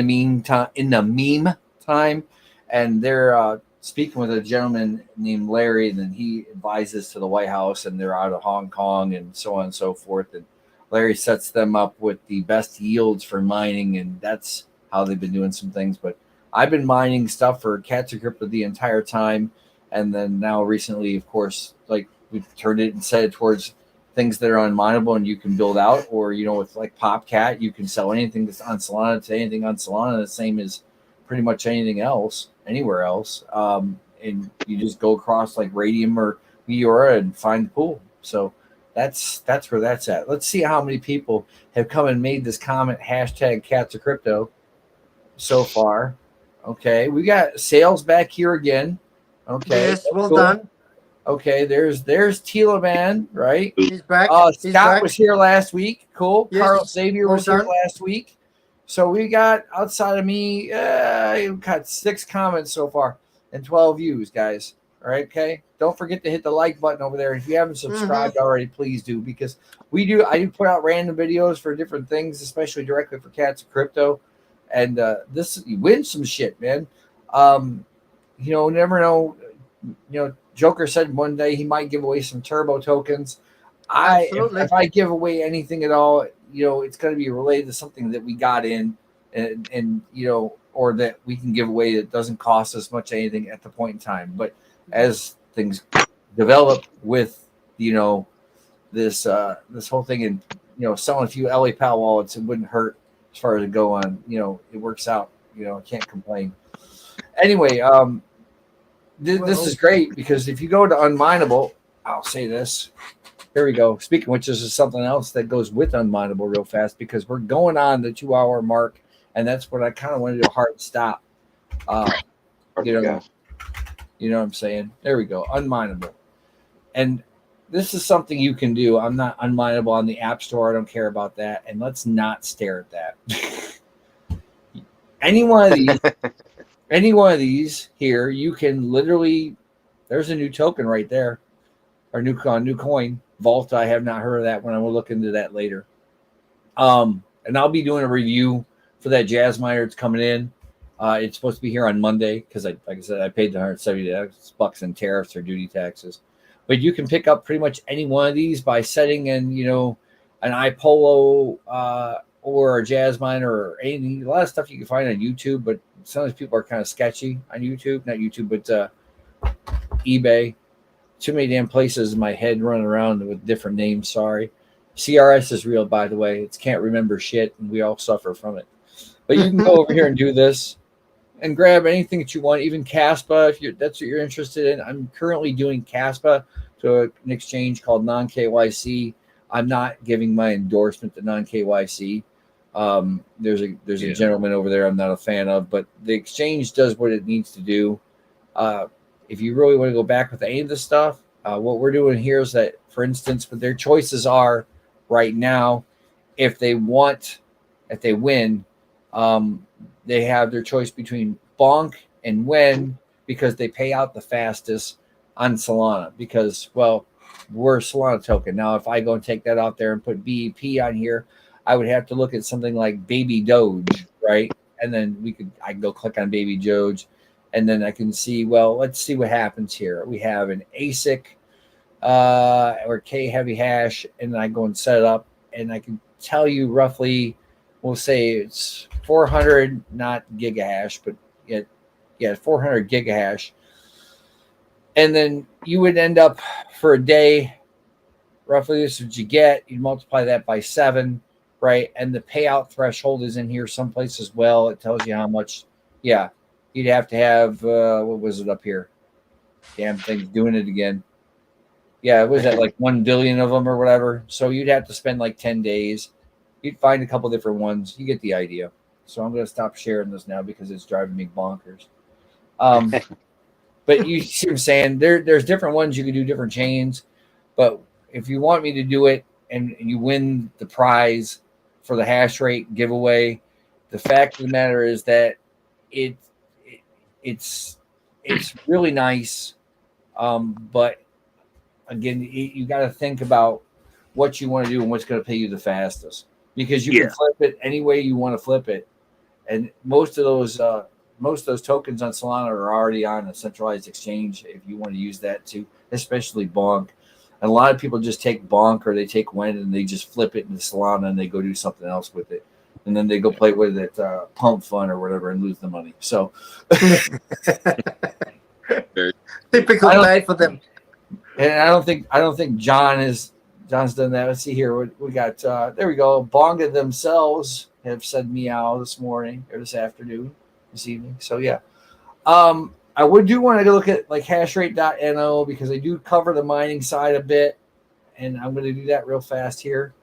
meantime, and they're speaking with a gentleman named Larry, and then he advises to the White House, and they're out of Hong Kong and so on and so forth. And Larry sets them up with the best yields for mining, and that's how they've been doing some things. But I've been mining stuff for Cats of Crypto the entire time, and then now recently, of course, like we've turned it and set it towards things that are unmineable and you can build out, or with like PopCat, you can sell anything that's on Solana to anything on Solana, the same as pretty much anything else anywhere else. And you just go across like Radium or Meteora and find the pool. So that's where that's at. Let's see how many people have come and made this comment hashtag Cats of Crypto so far. Okay, we got sales back here again. Okay, Yes, well done. Okay, there's Tila Man, right? He's back. He's Scott back. was here last week. Cool. Yes, Carl Xavier well was here done. last week. So we got, outside of me, we've got 6 comments so far and 12 views, guys. All right, okay? Don't forget to hit the like button over there. If you haven't subscribed already, please do, because I do put out random videos for different things, especially directly for Cats of Crypto. And you win some shit, man. Never know. Joker said one day he might give away some turbo tokens. Absolutely. If I give away anything at all, it's going to be related to something that we got in, and or that we can give away that doesn't cost us much anything at the point in time. But as things develop with this whole thing, and selling a few LA Pal wallets, it wouldn't hurt as far as it go on. It works out. I can't complain. Anyway, this is great because if you go to Unmineable, I'll say this. Here we go. Speaking of which, this is something else that goes with Unmindable real fast because we're going on the 2-hour mark, and that's what I kind of want to do a hard stop. You know, Yes. you know what I'm saying? There we go. Unmindable. And this is something you can do. I'm not unmindable on the App Store. I don't care about that. And let's not stare at that. any one of these here, you can literally. There's a new token right there, or new coin. Vault. I have not heard of that one. I will look into that later. And I'll be doing a review for that jazz miner. It's coming in. It's supposed to be here on Monday because, like I said, I paid the $170 in tariffs or duty taxes. But you can pick up pretty much any one of these by setting in, an iPolo or a jazz miner or anything. A lot of stuff you can find on YouTube, but some of these people are kind of sketchy on YouTube. Not YouTube, but eBay. Too many damn places in my head running around with different names. Sorry. CRS is real, by the way. It can't remember shit, and we all suffer from it. But you can go over here and do this and grab anything that you want, even Caspa, if that's what you're interested in. I'm currently doing Caspa to an exchange called non-KYC. I'm not giving my endorsement to non-KYC. There's a gentleman over there I'm not a fan of, but the exchange does what it needs to do. If you really want to go back with any of this stuff, what we're doing here is that, for instance, what their choices are right now, if they win, they have their choice between bonk and win because they pay out the fastest on Solana because, well, we're a Solana token. Now, if I go and take that out there and put BEP on here, I would have to look at something like Baby Doge, right? And then I can go click on Baby Doge, and then I can see, well, let's see what happens here. We have an ASIC or K heavy hash, and I go and set it up, and I can tell you roughly, we'll say it's 400, not gigahash, but 400 gigahash. And then you would end up for a day, roughly this is what you get. You multiply that by 7, right? And the payout threshold is in here someplace as well. It tells you how much, you'd have to have, what was it up here? Damn thing's doing it again. Yeah, it was at like 1 billion of them or whatever. So you'd have to spend like 10 days. You'd find a couple different ones. You get the idea. So I'm going to stop sharing this now because it's driving me bonkers. But you see what I'm saying? There's different ones. You can do different chains. But if you want me to do it and you win the prize for the hash rate giveaway, the fact of the matter is that it's really nice. But again, you got to think about what you want to do and what's going to pay you the fastest, because you can flip it any way you want to flip it. And most of those tokens on Solana are already on a centralized exchange if you want to use that too, especially Bonk. And a lot of people just take Bonk or they take Wen and they just flip it into Solana and they go do something else with it. And then they go play with it, Pump Fun or whatever, and lose the money. So typical day for them. And I don't think John's done that. Let's see here. We got there we go. Bonga themselves have said meow this morning or this afternoon, this evening. So yeah. I do want to go look at like hashrate.no because I do cover the mining side a bit, and I'm going to do that real fast here.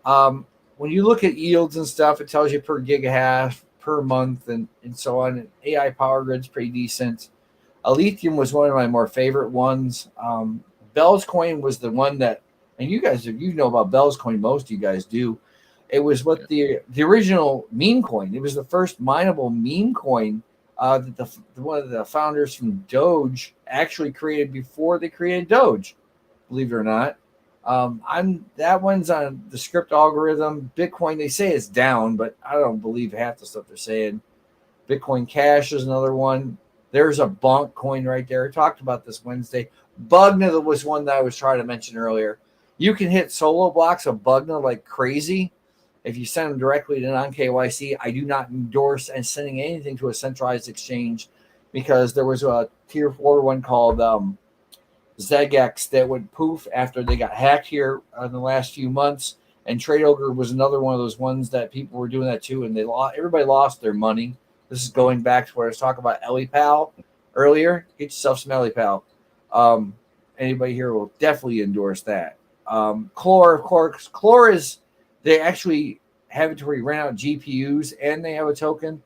When you look at yields and stuff, it tells you per gigahash per month and so on. And AI Power Grid's pretty decent. Lithium was one of my more favorite ones. Bell's Coin was the one that, and you guys, if you know about Bell's Coin, most of you guys do. It was what the original meme coin. It was the first mineable meme coin that one of the founders from Doge actually created before they created Doge. Believe it or not, that one's on the script algorithm. Bitcoin, they say it's down, but I don't believe half the stuff they're saying. Bitcoin Cash is another one. There's a Bonk coin right there. I talked about this Wednesday. Bugna was one that I was trying to mention earlier. You can hit solo blocks of Bugna like crazy if you send them directly to non-KYC. I do not endorse and sending anything to a centralized exchange because there was a tier 4 one called ZegX that went poof after they got hacked here in the last few months. And Trade Ogre was another one of those ones that people were doing that too, and everybody lost their money. This is going back to where I was talking about EliPal earlier. Get yourself some EliPal. Anybody here will definitely endorse that. Chlor, of course. Chlor is, they actually have it to where you rent out GPUs and they have a token.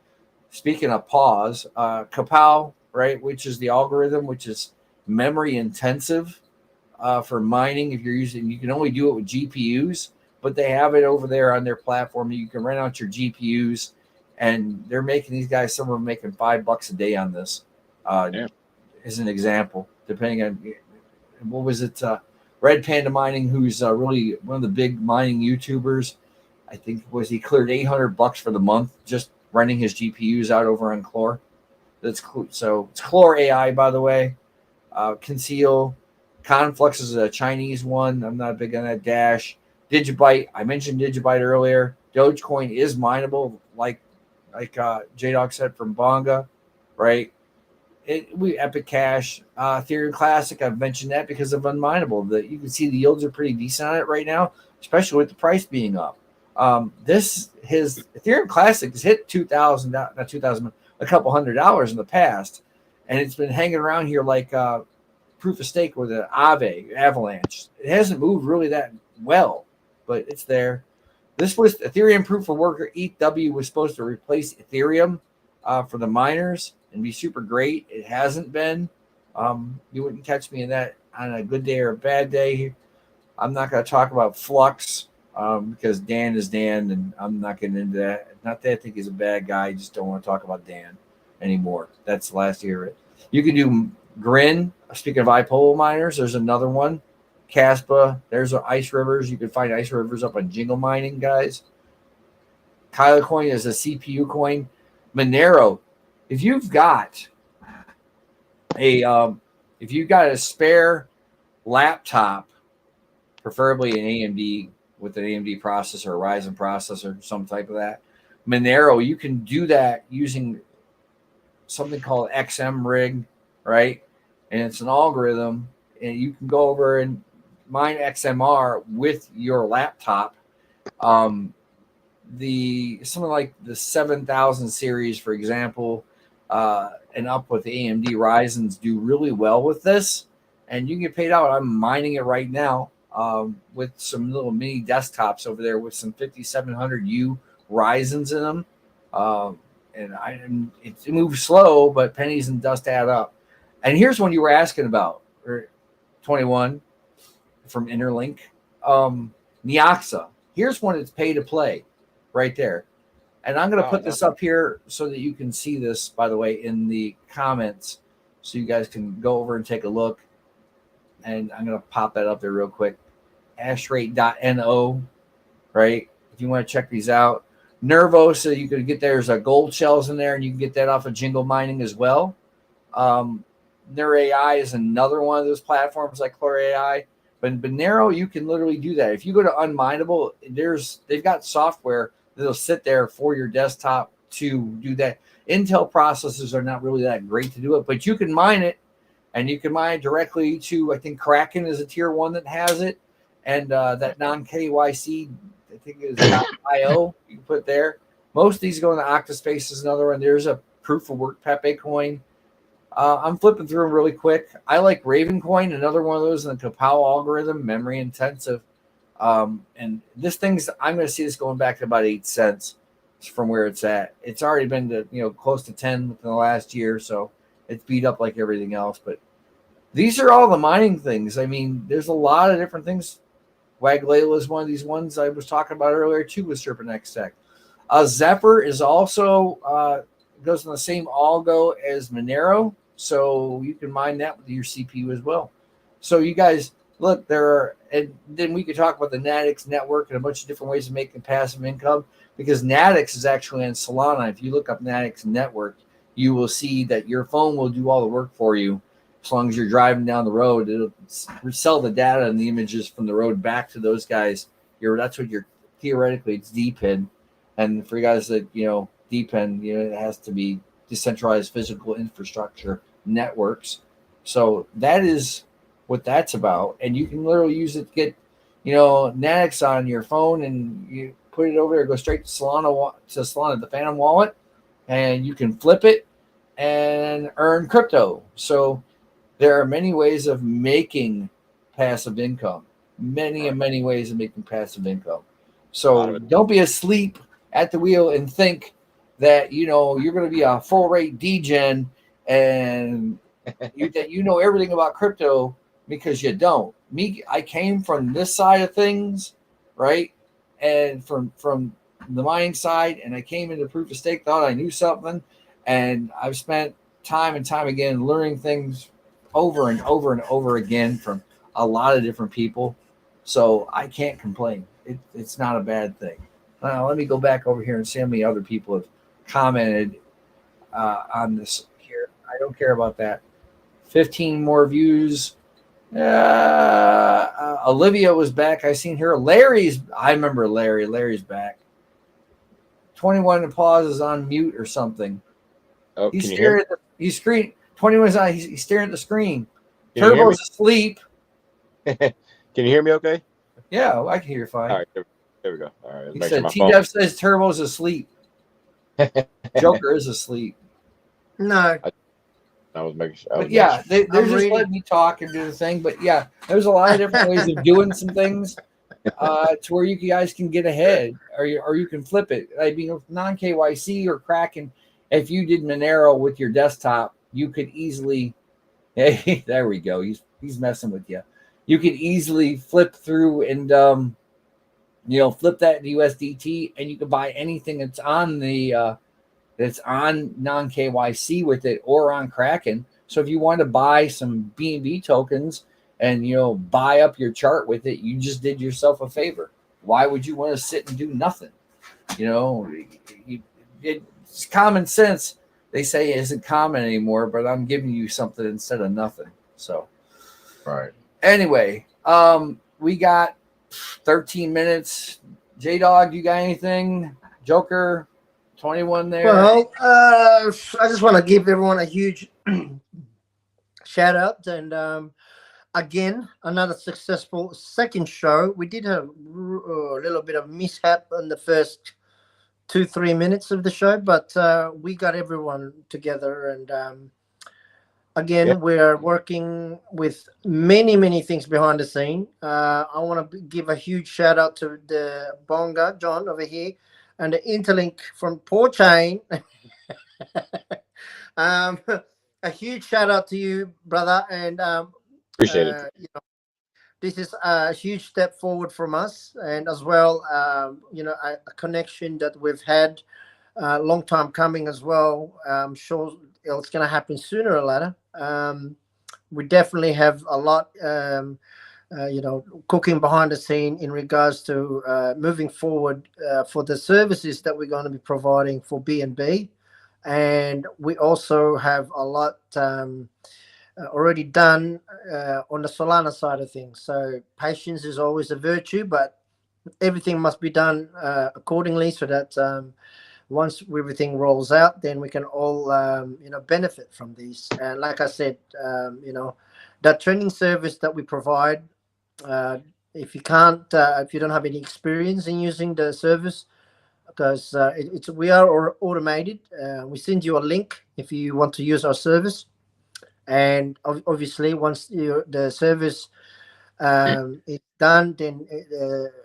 Speaking of pause, Kapow, right, which is the algorithm, which is memory intensive for mining. If you're using, you can only do it with GPUs, but they have it over there on their platform. You can rent out your GPUs, and they're making these guys. Some of them making $5 a day on this. Yeah. As an example, depending on what was it, Red Panda Mining, who's really one of the big mining YouTubers. I think he cleared $800 for the month just renting his GPUs out over on Chlor. That's cool. So it's Chlor AI, by the way. Conceal, Conflux is a Chinese one. I'm not big on that. Dash, Digibyte. I mentioned Digibyte earlier. Dogecoin is mineable, like J Dog said from Bonga, right? We Epic Cash, Ethereum Classic. I've mentioned that because of unmineable. That you can see the yields are pretty decent on it right now, especially with the price being up. His Ethereum Classic has hit a couple $100 in the past, and it's been hanging around here like proof of stake with an Avalanche. It hasn't moved really that well, but it's there. This was Ethereum proof of work. ETH was supposed to replace Ethereum for the miners and be super great. It hasn't been. You wouldn't catch me in that on a good day or a bad day. I'm not going to talk about Flux because Dan is Dan, and I'm not getting into that. Not that I think he's a bad guy. I just don't want to talk about Dan anymore. That's the last year of it. You can do Grin. Speaking of iPolo miners, there's another one. Caspa. There's Ice Rivers. You can find Ice Rivers up on Jingle Mining, guys. Kyla coin is a CPU coin. Monero. If you've got a spare laptop, preferably an AMD with an AMD processor, or Ryzen processor, some type of that, Monero, you can do that using something called XM Rig, right? And it's an algorithm, and you can go over and mine XMR with your laptop. Something like the 7000 series, for example, and up with the AMD Ryzen's do really well with this, and you can get paid out. I'm mining it right now with some little mini desktops over there with some 5700U Ryzen's in them, and it moves slow, but pennies and dust add up. And here's one you were asking about, 21 from Interlink, Neoxa. Here's one that's pay to play, right there. And I'm going to put this up here so that you can see this, by the way, in the comments, so you guys can go over and take a look. And I'm going to pop that up there real quick. Hashrate.no, right? If you want to check these out. Nervo, so you can get there's a gold shells in there, and you can get that off of Jingle Mining as well. NeuroAI is another one of those platforms like Chlor AI. But Monero, you can literally do that. If you go to Unmineable, they've got software that'll sit there for your desktop to do that. Intel processors are not really that great to do it, but you can mine it, and you can mine it directly to, I think Kraken is a tier 1 that has it, and that non-KYC, I think is .io, you can put there. Most of these go into Octaspace is another one. There's a proof of work Pepe coin. I'm flipping through them really quick. I like Raven coin, another one of those in the Kapow algorithm, memory intensive. And this thing's, I'm going to see this going back to about 8 cents from where it's at. It's already been to, close to 10 within the last year. So it's beat up like everything else, but these are all the mining things. I mean, there's a lot of different things. Waglayla is one of these ones I was talking about earlier too with Serpent X Tech. Zephyr is also, goes in the same algo as Monero. So you can mine that with your CPU as well. So you guys, look, and then we could talk about the Natix network and a bunch of different ways of making passive income, because Natix is actually on Solana. If you look up Natix network, you will see that your phone will do all the work for you. As long as you're driving down the road, it'll sell the data and the images from the road back to those guys. That's what theoretically, it's DPIN. And for you guys that, DPIN, it has to be decentralized physical infrastructure networks. So that is what that's about. And you can literally use it to get, Natix on your phone, and you put it over there, go straight to Solana, the Phantom wallet, and you can flip it and earn crypto. So there are many ways of making passive income. many and many ways of making passive income. lot So of it. don't be asleep at the wheel and think that you're going to be a full rate degen and that you know everything about crypto, because you don't. Me, I came from this side of things, right? And from the mining side, and I came into proof of stake, thought I knew something, and I've spent time and time again learning things over and over and over again from a lot of different people. So I can't complain. It's not a bad thing. Let me go back over here and see how many other people have commented on this here. I don't care about that. 15 more views. Olivia was back. I seen her. I remember Larry. Larry's back. 21 applause is on mute or something. Oh, He's can you hear me? staring at the screen. 21 is on. He's staring at the screen. Can you hear me? Turbo's asleep. Can you hear me okay? Yeah, I can hear you fine. All right, there we go. All right, He make said sure my T-Dev says Turbo's asleep. Joker is asleep. No, I was making sure. But yeah, they're just reading. letting me talk and do the thing. But yeah, there's a lot of different ways of doing some things to where you guys can get ahead, or you can flip it. I mean, with non-KYC or Kraken, if you did Monero with your desktop, you could easily. Hey, there we go. He's messing with you. You could easily flip through and flip that to USDT, and you can buy anything that's on the that's on non-KYC with it or on Kraken. So if you want to buy some BNB tokens and buy up your chart with it, you just did yourself a favor. Why would you want to sit and do nothing? It's common sense. They say it isn't common anymore, but I'm giving you something instead of nothing. So right. Anyway, we got 13 minutes. J-Dog, you got anything? Joker, 21 there. Well, I just want to give everyone a huge shout out, and again, another successful second show. We did have a little bit of mishap in the first 2-3 minutes of the show, but we got everyone together, and again, we're working with many things behind the scene. I want to give a huge shout out to the Bonga John over here and the Interlink from Port Chain. A huge shout out to you, brother, and Appreciate it. this is a huge step forward from us, and as well, a connection that we've had a long time coming as well. I'm sure it's going to happen sooner or later. We definitely have a lot, cooking behind the scene in regards to moving forward for the services that we're going to be providing for BNB. And we also have a lot already done on the Solana side of things. So patience is always a virtue, but everything must be done accordingly, so that once everything rolls out, then we can all benefit from these. And like I said, that training service that we provide, if you don't have any experience in using the service, because we are automated. We send you a link if you want to use our service, and obviously once the service is done, then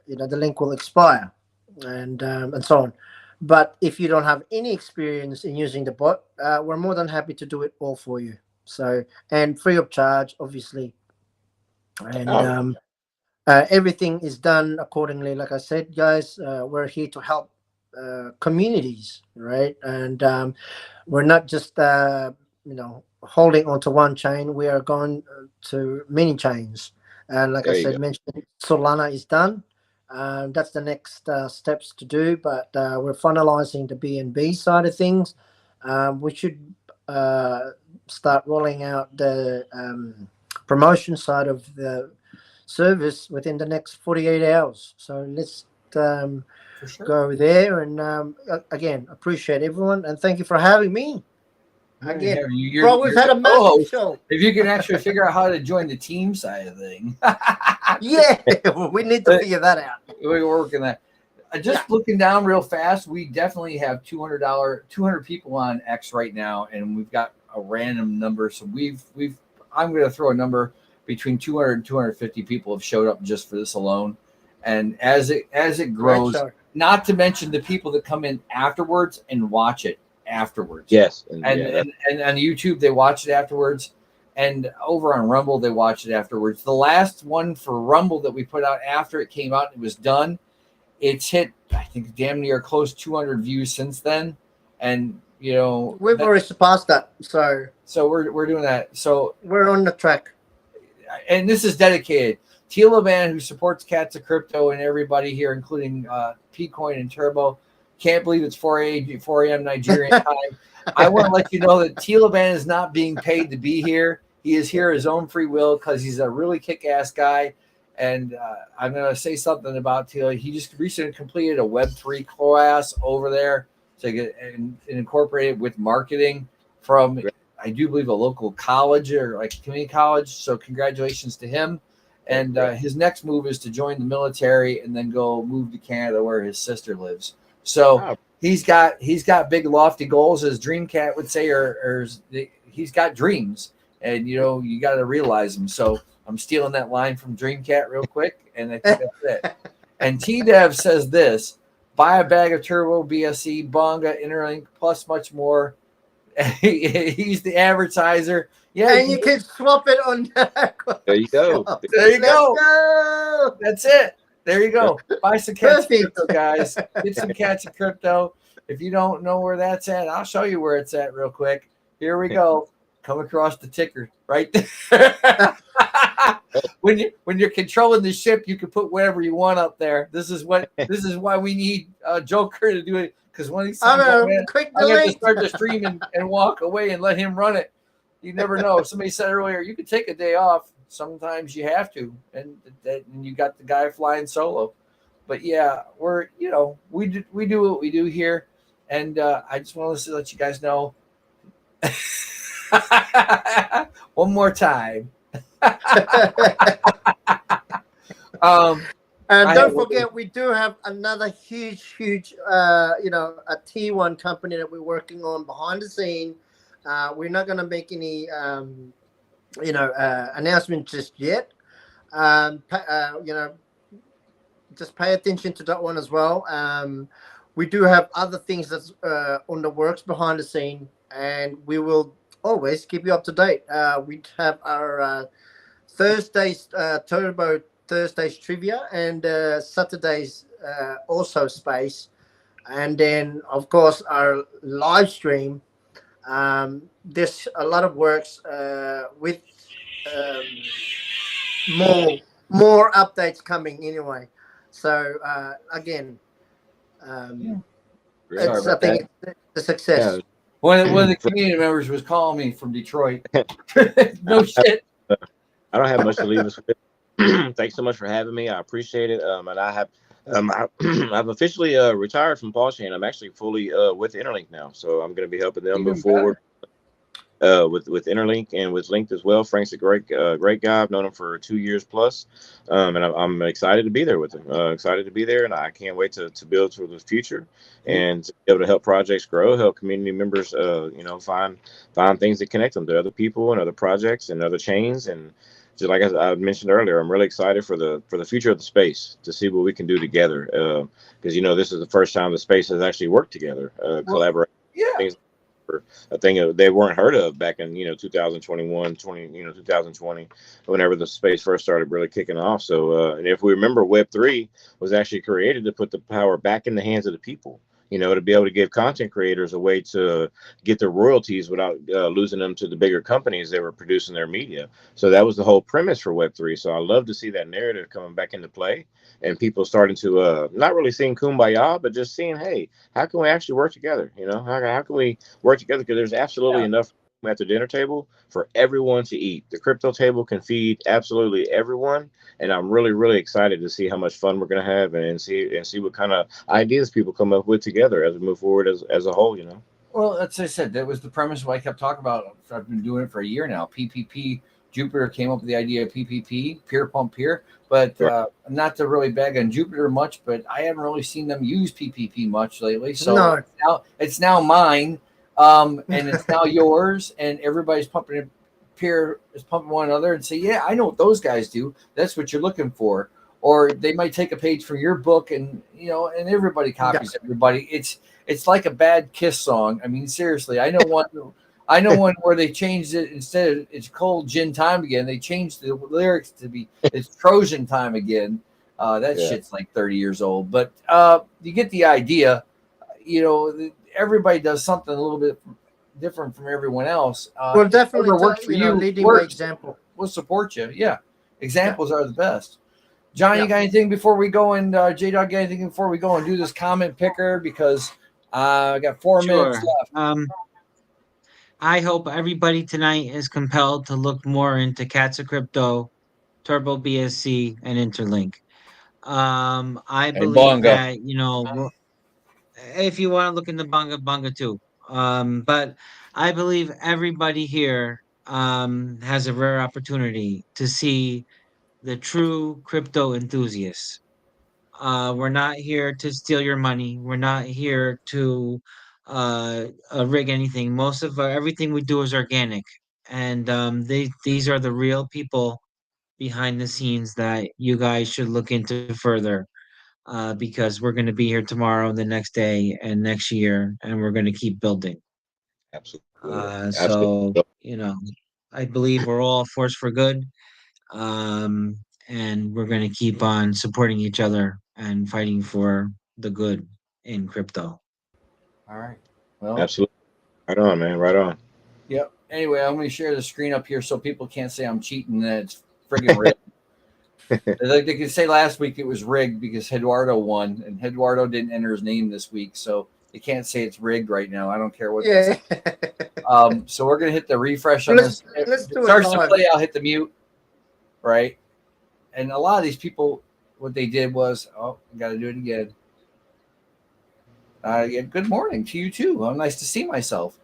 the link will expire, and so on. But if you don't have any experience in using the bot, we're more than happy to do it all for you. So, and free of charge, obviously, and everything is done accordingly. Like I said, guys, we're here to help communities, right? And we're not just holding onto one chain. We are going to many chains, and like I said, mentioned Solana is done. That's the next steps to do, but we're finalizing the BNB side of things. We should start rolling out the promotion side of the service within the next 48 hours. So let's go there. And again, appreciate everyone, and thank you for having me. Again, bro, we've had a massive show. If you can actually figure out how to join the team side of things. Yeah, we need to figure that out. We're working that. Just looking down real fast, we definitely have $200 people on X right now, and we've got a random number. So I'm going to throw a number between 200 and 250 people have showed up just for this alone. And as it grows, show. not to mention the people that come in afterwards and watch it afterwards. Yes, And yeah, and on YouTube they watch it afterwards, and over on Rumble they watch it afterwards. The last one for Rumble that we put out after it came out and it was done, it's hit, I think, damn near close 200 views since then. And you know, We've already surpassed that, so we're doing that. So we're on the track. and this is dedicated. Tila Band, who supports Cats of Crypto, and everybody here, including Pcoin and Turbo. Can't believe it's 4 a.m. Nigerian time. I want to let you know that Tila Band is not being paid to be here. He is here his own free will because he's a really kick-ass guy. And I'm going to say something about Tila. He just recently completed a Web3 class over there to get and incorporate it with marketing from, I do believe, a local college or like community college. So congratulations to him. And his next move is to join the military and then go move to Canada where his sister lives. So he's got big lofty goals, as Dreamcat would say, or he's got dreams, and you know you got to realize them. So I'm stealing that line from Dreamcat real quick, and I think that's it. And T-Dev says this: buy a bag of Turbo, BSC, Bonga, Interlink, plus much more. He's the advertiser. Yeah, and you can swap it on. there you go. There you go. go. That's it. There you go. Buy some Cats of Perfect. Crypto, guys. Get some Cats of Crypto. If you don't know where that's at, I'll show you where it's at real quick. Here we go. Come across the ticker right there. when you're controlling the ship, you can put whatever you want up there. This is why we need Joker to do it, because when he's I'm going to start the stream and walk away and let him run it. You never know. Somebody said earlier, you can take a day off. Sometimes you have to, and you got the guy flying solo. But yeah, we do what we do here, and I just want to let you guys know one more time. And don't forget, we do have another huge, a T1 company that we're working on behind the scene. We're not going to make any, announcement just yet. Just pay attention to that one as well. We do have other things that's on the works behind the scene, and we will always keep you up to date. We have our Thursdays Turbo Thursdays trivia and Saturdays also space, and then of course our live stream. There's a lot of works with more updates coming anyway. So again, I think it's a success. Yeah. One of the community members was calling me from Detroit. No shit. I don't have much to leave us with. Thanks so much for having me. I appreciate it. And I have I've officially retired from Paul Chain. I'm actually fully with Interlink now, so I'm going to be helping them move forward with Interlink and with Linked as well. Frank's a great guy. I've known him for 2 years plus, and I'm excited to be there with him. Excited to be there, and I can't wait to build for the future and to be able to help projects grow, help community members, find things that connect them to other people and other projects and other chains. And just like I mentioned earlier, I'm really excited for the future of the space, to see what we can do together. Because this is the first time the space has actually worked together, collaborate. Yeah. Things a thing they weren't heard of back in 2020, whenever the space first started really kicking off. So and if we remember, Web3 was actually created to put the power back in the hands of the people, to be able to give content creators a way to get their royalties without losing them to the bigger companies that were producing their media. So that was the whole premise for Web3. So I love to see that narrative coming back into play, and people starting to not really seeing kumbaya, but just seeing, hey, how can we actually work together? How can we work together? Because there's absolutely enough at the dinner table for everyone to eat. The crypto table can feed absolutely everyone, and I'm really, really excited to see how much fun we're going to have and see what kind of ideas people come up with together as we move forward as a whole. Well, as I said, that was the premise what I kept talking about. I've been doing it for a year now. PPP. Jupiter came up with the idea of PPP, peer pump peer, but not to really bag on Jupiter much, but I haven't really seen them use PPP much lately. So it's now mine, and it's now yours, and everybody's pumping peer is pumping one another and say, yeah, I know what those guys do. That's what you're looking for. Or they might take a page from your book and, and everybody copies everybody. It's like a bad Kiss song. I mean, seriously, I know one where they changed it. Instead of it's cold gin time again, they changed the lyrics to be it's Trojan time again. That shit's like 30 years old, but you get the idea. Everybody does something a little bit different from everyone else. Well, definitely, whatever works for you, leading by example. We'll support you. Yeah, examples are the best. John, you got anything before we go? And J-Dog, got anything before we go and do this comment picker? Because I got 4 minutes left. I hope everybody tonight is compelled to look more into Cats of Crypto, Turbo BSC, and Interlink. I believe that, if you want to look into Bunga too. But I believe everybody here has a rare opportunity to see the true crypto enthusiasts. We're not here to steal your money. We're not here to rig anything. Most of everything we do is organic, and these are the real people behind the scenes that you guys should look into further. Because we're going to be here tomorrow, the next day, and next year, and we're going to keep building. Absolutely. So I believe we're all a force for good. And we're going to keep on supporting each other and fighting for the good in crypto. All right. Well, absolutely. Right on, man. Right on. Yep. Anyway, I'm going to share the screen up here so people can't say I'm cheating and it's friggin' rigged. Like they could say last week it was rigged because Eduardo won, and Eduardo didn't enter his name this week, so they can't say it's rigged right now. I don't care what. Yeah. So we're going to hit the refresh on this. Let's do it. Starts to play. I'll hit the mute. Right. And a lot of these people, what they did was, I got to do it again. Good morning to you too. Nice to see myself.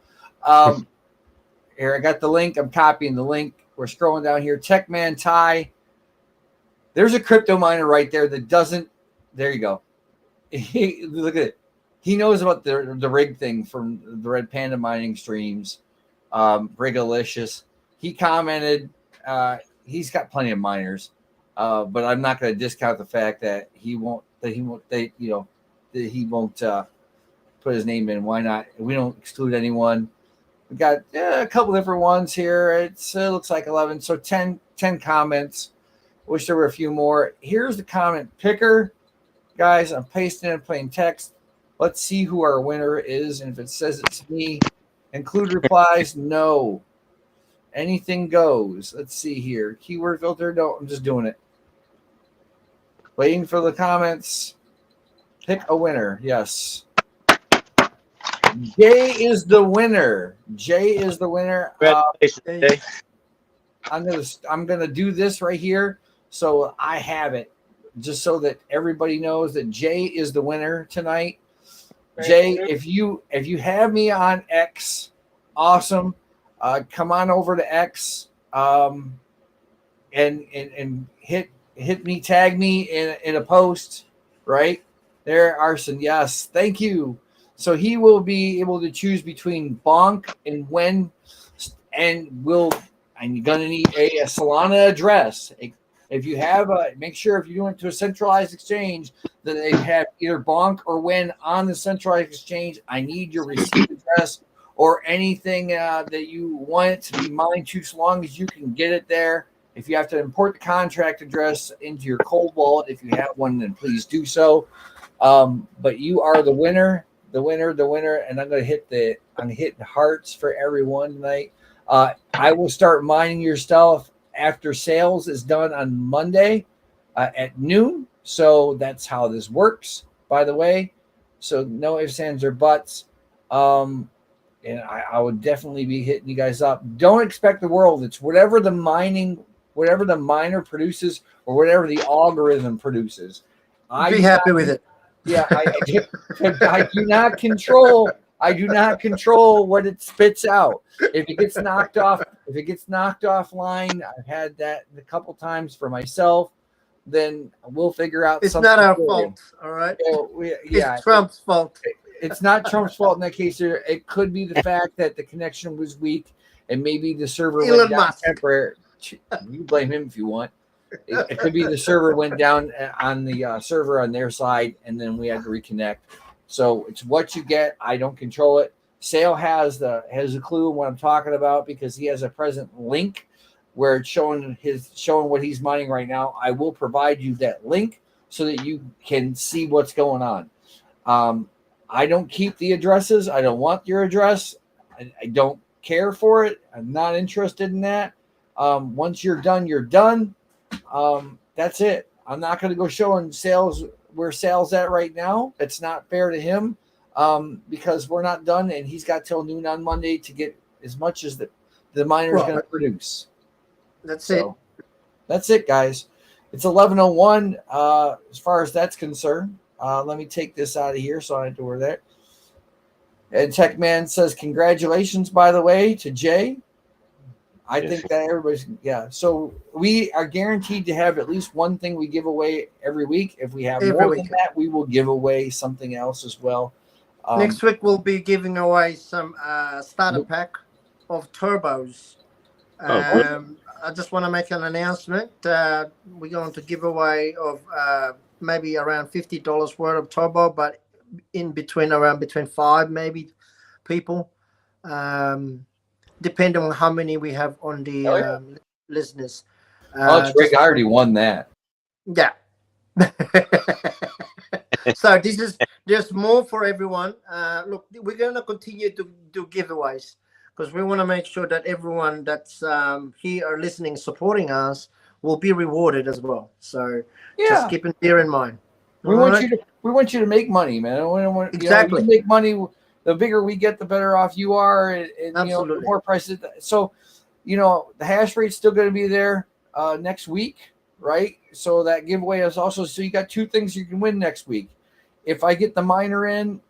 Here, I got the link. I'm copying the link. We're scrolling down here. Techman Ty. There's a crypto miner right there that doesn't. There you go. Look at it. He knows about the rig thing from the Red Panda mining streams. Brigalicious. He commented. He's got plenty of miners. But I'm not going to discount the fact that he won't put his name in. Why not? We don't exclude anyone. We got a couple different ones here. It looks like 11. So 10 comments. Wish there were a few more. Here's the comment picker. Guys, I'm pasting in plain text. Let's see who our winner is. And if it says it's me, include replies. No. Anything goes. Let's see here. Keyword filter. No, I'm just doing it. Waiting for the comments. Pick a winner. Yes. Jay is the winner. Jay is the winner. Congratulations, Jay. I'm gonna do this right here so I have it, just so that everybody knows that Jay is the winner tonight. Jay, if you have me on X, awesome. Come on over to X and hit me, tag me in a post, right there, Arson. Yes, thank you. So he will be able to choose between Bonk and when, and you're gonna need a Solana address. If you have make sure if you're doing it to a centralized exchange that they have either Bonk or when on the centralized exchange. I need your receipt address or anything that you want it to be mined to, so long as you can get it there. If you have to import the contract address into your cold wallet, if you have one, then please do so. But you are the winner, and I'm gonna hit the hearts for everyone tonight. I will start mining your stuff after sales is done on Monday at noon. So that's how this works, by the way. So no ifs, ands, or buts. And I would definitely be hitting you guys up. Don't expect the world. It's whatever the miner produces or whatever the algorithm produces. Be happy with it. Yeah, I do not control. I do not control what it spits out. If it gets knocked offline, I've had that a couple times for myself. Then we'll figure out. It's not our fault, all right? So it's Trump's fault. It's not Trump's fault in that case. It could be the fact that the connection was weak, and maybe the server Elon went down Musk. temporary. You blame him if you want. It could be the server went down on the server on their side, and then we had to reconnect. So it's what you get. I don't control it. Sale has a clue what I'm talking about because he has a present link where it's showing what he's mining right now. I will provide you that link so that you can see what's going on. I don't keep the addresses. I don't want your address. I don't care for it. I'm not interested in that. Once you're done, you're done. That's it. I'm not going to go showing sales where sales at right now. It's not fair to him because we're not done, and he's got till noon on Monday to get as much as the miner's going to produce. That's it. That's it, guys. It's 11:01 as far as that's concerned. Let me take this out of here so I don't have to wear that. And Techman says, congratulations, by the way, to Jay. I think that everybody's, So we are guaranteed to have at least one thing we give away every week. If we have more than that, we will give away something else as well. Next week, we'll be giving away some starter pack of turbos. I just want to make an announcement. We're going to give away of maybe around $50 worth of turbo, but between 5 maybe people. Depending on how many we have on the listeners. Rick, I already won that. Yeah. So there's more for everyone. Look, we're going to continue to do giveaways because we want to make sure that everyone that's here or listening, supporting us, will be rewarded as well. So just keep it there in mind. We want you to make money, man. Exactly. You make money. The bigger we get, the better off you are, and the more prices. So, the hash rate's still going to be there next week, right? So that giveaway is also. So you got 2 things you can win next week. If I get the miner in,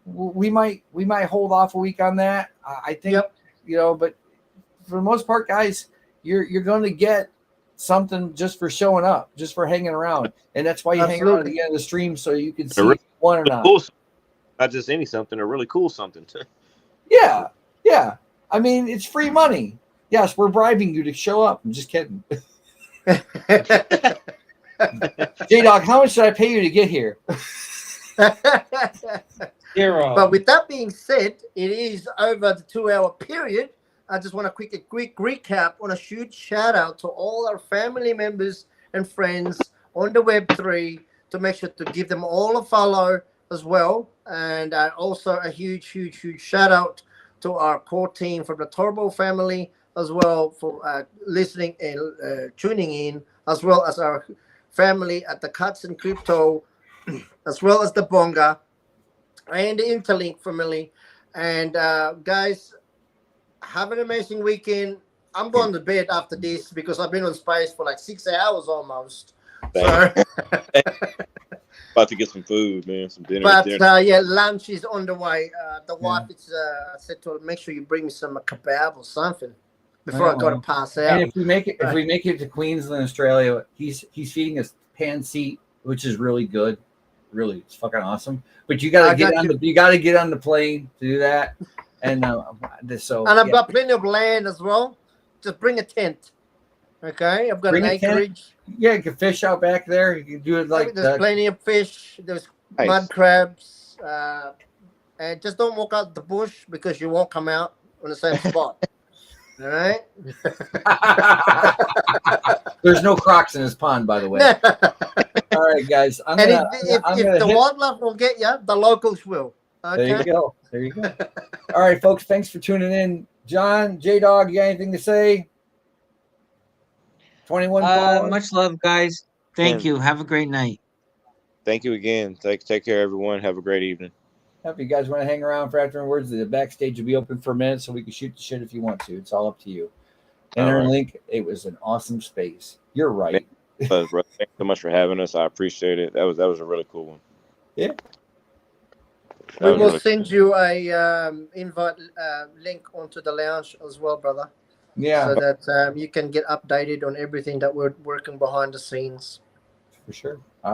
we might hold off a week on that. I think, but for the most part, guys, you're going to get something just for showing up, just for hanging around, and that's why you hang around at the end of the stream so you can see if you won or not. Not just any something, a really cool something. Yeah. I mean, it's free money. Yes, we're bribing you to show up. I'm just kidding. J-Dog, how much should I pay you to get here? 0. But with that being said, it is over the 2-hour period. I just want a quick recap. I want to huge shout out to all our family members and friends on the Web3 to make sure to give them all a follow as well. And also a huge shout out to our core team from the Turbo family as well for listening and tuning in, as well as our family at the Cats and Crypto, as well as the Bonga and the Interlink family. And guys, have an amazing weekend. I'm going to bed after this because I've been on space for like 6 hours almost. So about to get some food, man, some dinner. But lunch is on the way. The wife is said to her, make sure you bring me some kebab or something before I go to pass out. And if we make it to Queensland, Australia, he's feeding us pan seat, which is really good. Really, it's fucking awesome. But you got to get on the plane to do that. And I've got plenty of land as well. Just bring a tent. Okay, I've got an acreage. Yeah, you can fish out back there. You can do it like there's plenty of fish. There's mud crabs. And just don't walk out the bush because you won't come out on the same spot. All right. There's no crocs in this pond, by the way. All right, guys. If the wildlife will get you, the locals will. Okay? There you go. All right, folks. Thanks for tuning in. John, J-Dog, you got anything to say? 21 much love, guys. Thank you. Have a great night. Thank you again. Take care, everyone. Have a great evening. If you guys want to hang around for afterwards, the backstage will be open for a minute so we can shoot the shit if you want to. It's all up to you. Interlink, it was an awesome space. You're right. Thanks so much for having us. I appreciate it. That was a really cool one. Yeah. We will send you a invite link onto the lounge as well, brother. Yeah. So that you can get updated on everything that we're working behind the scenes. For sure.